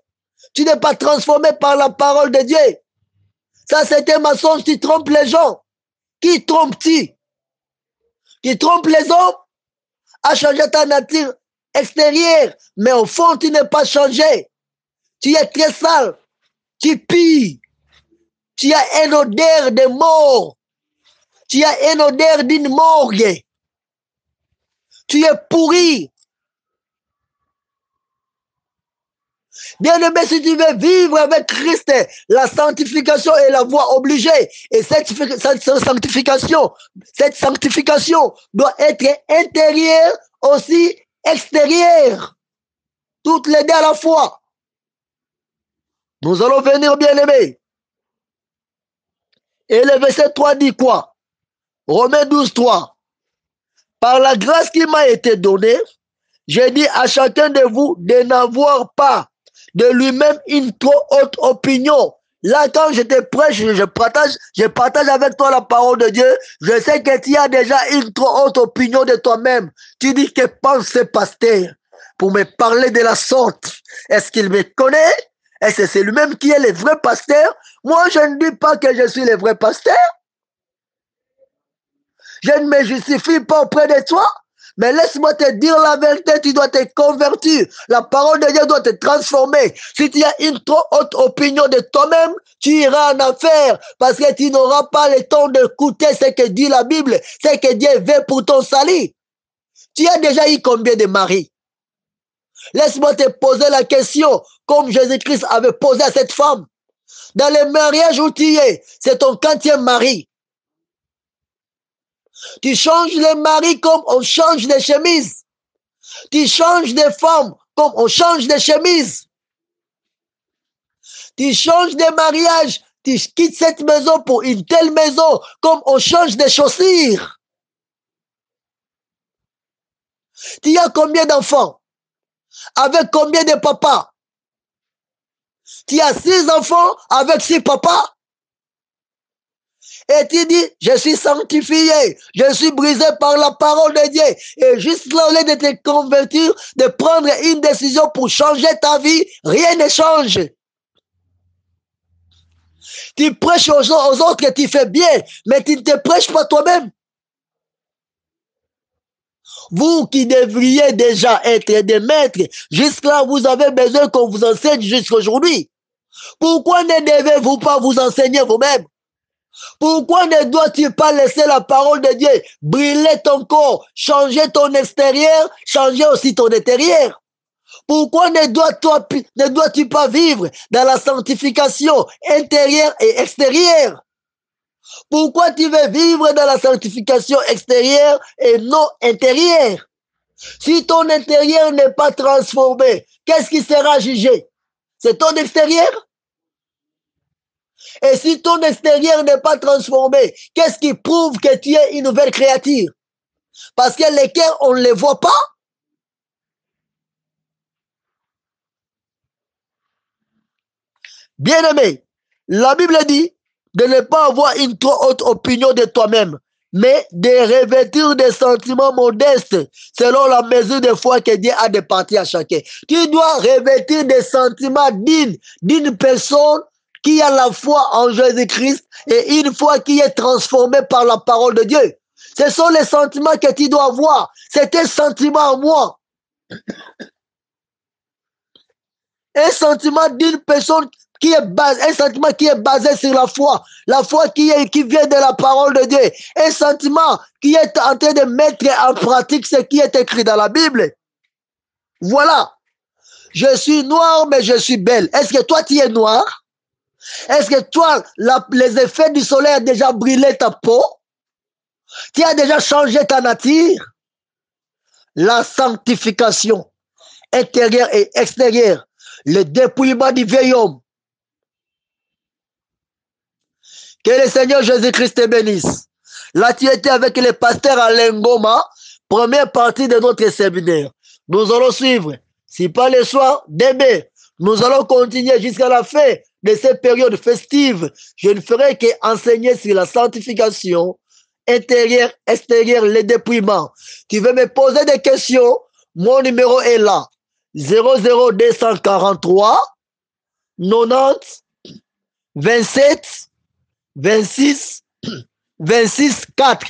Tu n'es pas transformé par la parole de Dieu. Ça, c'est un mensonge, tu trompes les gens. Qui trompe-tu? Qui trompe les hommes à changer ta nature extérieure. Mais au fond, tu n'es pas changé. Tu es très sale. Tu pilles. Tu as une odeur de mort. Tu as une odeur d'une morgue. Tu es pourri. Bien-aimé, si tu veux vivre avec Christ, la sanctification est la voie obligée. Et cette sanctification doit être intérieure aussi extérieure. Toutes les deux à la fois. Nous allons venir, bien-aimé. Et le verset 3 dit quoi? Romains 12, 3. Par la grâce qui m'a été donnée, j'ai dit à chacun de vous de n'avoir pas de lui-même une trop haute opinion. Là, quand je te prêche, je partage avec toi la parole de Dieu. Je sais que tu as déjà une trop haute opinion de toi-même. Tu dis que pense ce pasteur pour me parler de la sorte. Est-ce qu'il me connaît? Est-ce que c'est lui-même qui est le vrai pasteur? Moi, je ne dis pas que je suis le vrai pasteur. Je ne me justifie pas auprès de toi. Mais laisse-moi te dire la vérité, tu dois te convertir. La parole de Dieu doit te transformer. Si tu as une trop haute opinion de toi-même, tu iras en enfer parce que tu n'auras pas le temps d'écouter ce que dit la Bible, ce que Dieu veut pour ton salut. Tu as déjà eu combien de maris? Laisse-moi te poser la question comme Jésus-Christ avait posé à cette femme. Dans le mariage où tu es, c'est ton 4e mari. Tu changes les maris comme on change des chemises. Tu changes des femmes comme on change des chemises. Tu changes des mariages. Tu quittes cette maison pour une telle maison comme on change des chaussures. Tu as combien d'enfants? Avec combien de papas? Tu as 6 enfants avec 6 papas? Et tu dis, je suis sanctifié, je suis brisé par la parole de Dieu. Et juste là, au lieu de te convertir, de prendre une décision pour changer ta vie, rien ne change. Tu prêches aux autres que tu fais bien, mais tu ne te prêches pas toi-même. Vous qui devriez déjà être des maîtres, jusque-là, vous avez besoin qu'on vous enseigne jusqu'à aujourd'hui. Pourquoi ne devez-vous pas vous enseigner vous-même? Pourquoi ne dois-tu pas laisser la parole de Dieu brûler ton corps, changer ton extérieur, changer aussi ton intérieur? Pourquoi ne dois-tu pas vivre dans la sanctification intérieure et extérieure? Pourquoi tu veux vivre dans la sanctification extérieure et non intérieure? Si ton intérieur n'est pas transformé, qu'est-ce qui sera jugé? C'est ton extérieur? Et si ton extérieur n'est pas transformé, qu'est-ce qui prouve que tu es une nouvelle créature? Parce que les cœurs, on ne les voit pas. Bien-aimé, la Bible dit de ne pas avoir une trop haute opinion de toi-même, mais de revêtir des sentiments modestes selon la mesure de foi que Dieu a départie à chacun. Tu dois revêtir des sentiments dignes d'une personne qui a la foi en Jésus-Christ et une foi qui est transformée par la parole de Dieu. Ce sont les sentiments que tu dois avoir. C'est un sentiment en moi. Un sentiment d'une personne qui est basé, un sentiment qui est basé sur la foi qui vient de la parole de Dieu, un sentiment qui est en train de mettre en pratique ce qui est écrit dans la Bible. Voilà. Je suis noir, mais je suis belle. Est-ce que toi, tu es noir? Est-ce que toi, les effets du soleil ont déjà brûlé ta peau? Tu as déjà changé ta nature? La sanctification intérieure et extérieure, le dépouillement du vieil homme. Que le Seigneur Jésus-Christ te bénisse. Là, tu étais avec les pasteurs à Lengoma, première partie de notre séminaire. Nous allons suivre, si pas le soir, demain. Nous allons continuer jusqu'à la fin de cette période festive. Je ne ferai qu'enseigner sur la sanctification intérieure, extérieure, le dépouillement. Tu veux me poser des questions? Mon numéro est là. 00243 90 27 26 26 4.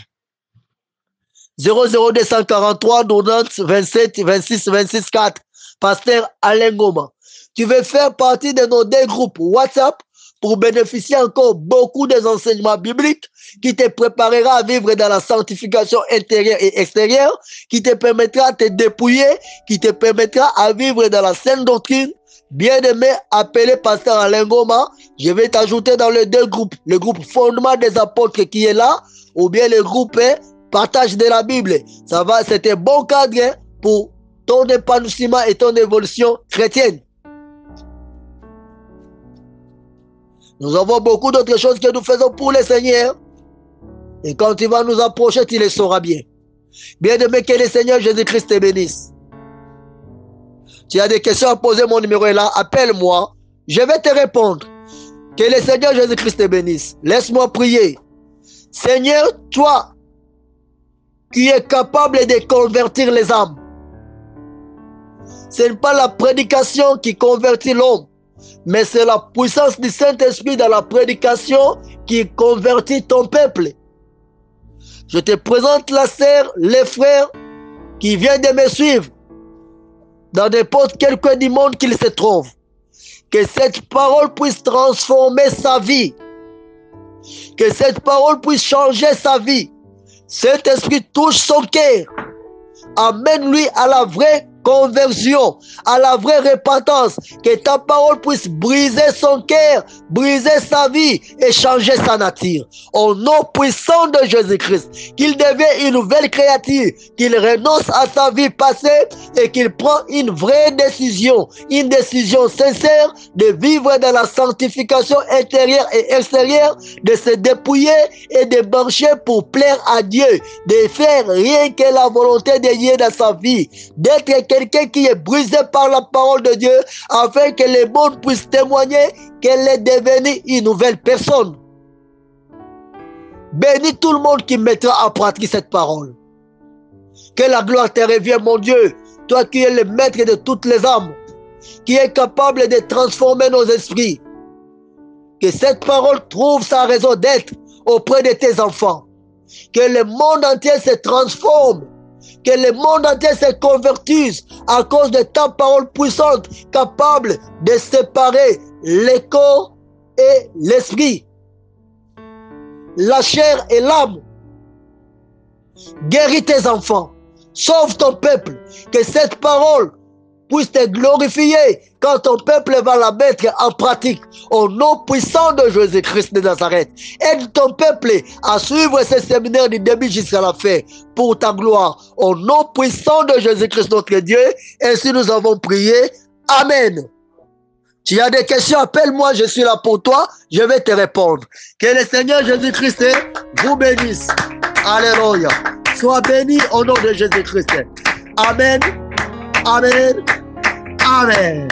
00243 90 27 26 26 4. Pasteur Alain Goma. Tu veux faire partie de nos 2 groupes WhatsApp pour bénéficier encore beaucoup des enseignements bibliques qui te préparera à vivre dans la sanctification intérieure et extérieure, qui te permettra de te dépouiller, qui te permettra à vivre dans la saine doctrine. Bien-aimé, appelé Pasteur Alain Goma, je vais t'ajouter dans les 2 groupes, le groupe Fondement des Apôtres qui est là, ou bien le groupe Partage de la Bible. Ça va, c'est un bon cadre pour ton épanouissement et ton évolution chrétienne. Nous avons beaucoup d'autres choses que nous faisons pour le Seigneur. Et quand tu vas nous approcher, tu les sauras bien. Bien-aimé, que le Seigneur Jésus-Christ te bénisse. Tu as des questions à poser, mon numéro est là. Appelle-moi. Je vais te répondre. Que le Seigneur Jésus-Christ te bénisse. Laisse-moi prier. Seigneur, toi qui es capable de convertir les âmes. Ce n'est pas la prédication qui convertit l'homme, mais c'est la puissance du Saint-Esprit dans la prédication qui convertit ton peuple. Je te présente la sœur, les frères qui viennent de me suivre dans n'importe quel coin du monde qu'il se trouve. Que cette parole puisse transformer sa vie. Que cette parole puisse changer sa vie. Cet esprit touche son cœur. Amène-lui à la vraie conversion, à la vraie repentance, que ta parole puisse briser son cœur, briser sa vie et changer sa nature. Au nom puissant de Jésus-Christ, qu'il devienne une nouvelle créature, qu'il renonce à sa vie passée et qu'il prend une vraie décision, une décision sincère de vivre dans la sanctification intérieure et extérieure, de se dépouiller et de marcher pour plaire à Dieu, de faire rien que la volonté de Dieu dans sa vie, d'être quelqu'un qui est brisé par la parole de Dieu, afin que le monde puisse témoigner qu'elle est devenue une nouvelle personne. Bénis tout le monde qui mettra en pratique cette parole. Que la gloire te revienne, mon Dieu, toi qui es le maître de toutes les âmes, qui est capable de transformer nos esprits. Que cette parole trouve sa raison d'être auprès de tes enfants. Que le monde entier se transforme. Que le monde entier se convertisse à cause de ta parole puissante, capable de séparer le corps et l'esprit, la chair et l'âme. Guéris tes enfants, sauve ton peuple, que cette parole puisse te glorifier quand ton peuple va la mettre en pratique. Au nom puissant de Jésus-Christ de Nazareth, aide ton peuple à suivre ce séminaire du début jusqu'à la fin pour ta gloire. Au nom puissant de Jésus-Christ notre Dieu, ainsi nous avons prié. Amen. Tu as des questions, appelle-moi, je suis là pour toi, je vais te répondre. Que le Seigneur Jésus-Christ vous bénisse. Alléluia. Sois béni au nom de Jésus-Christ. Amen. Amen. Amen.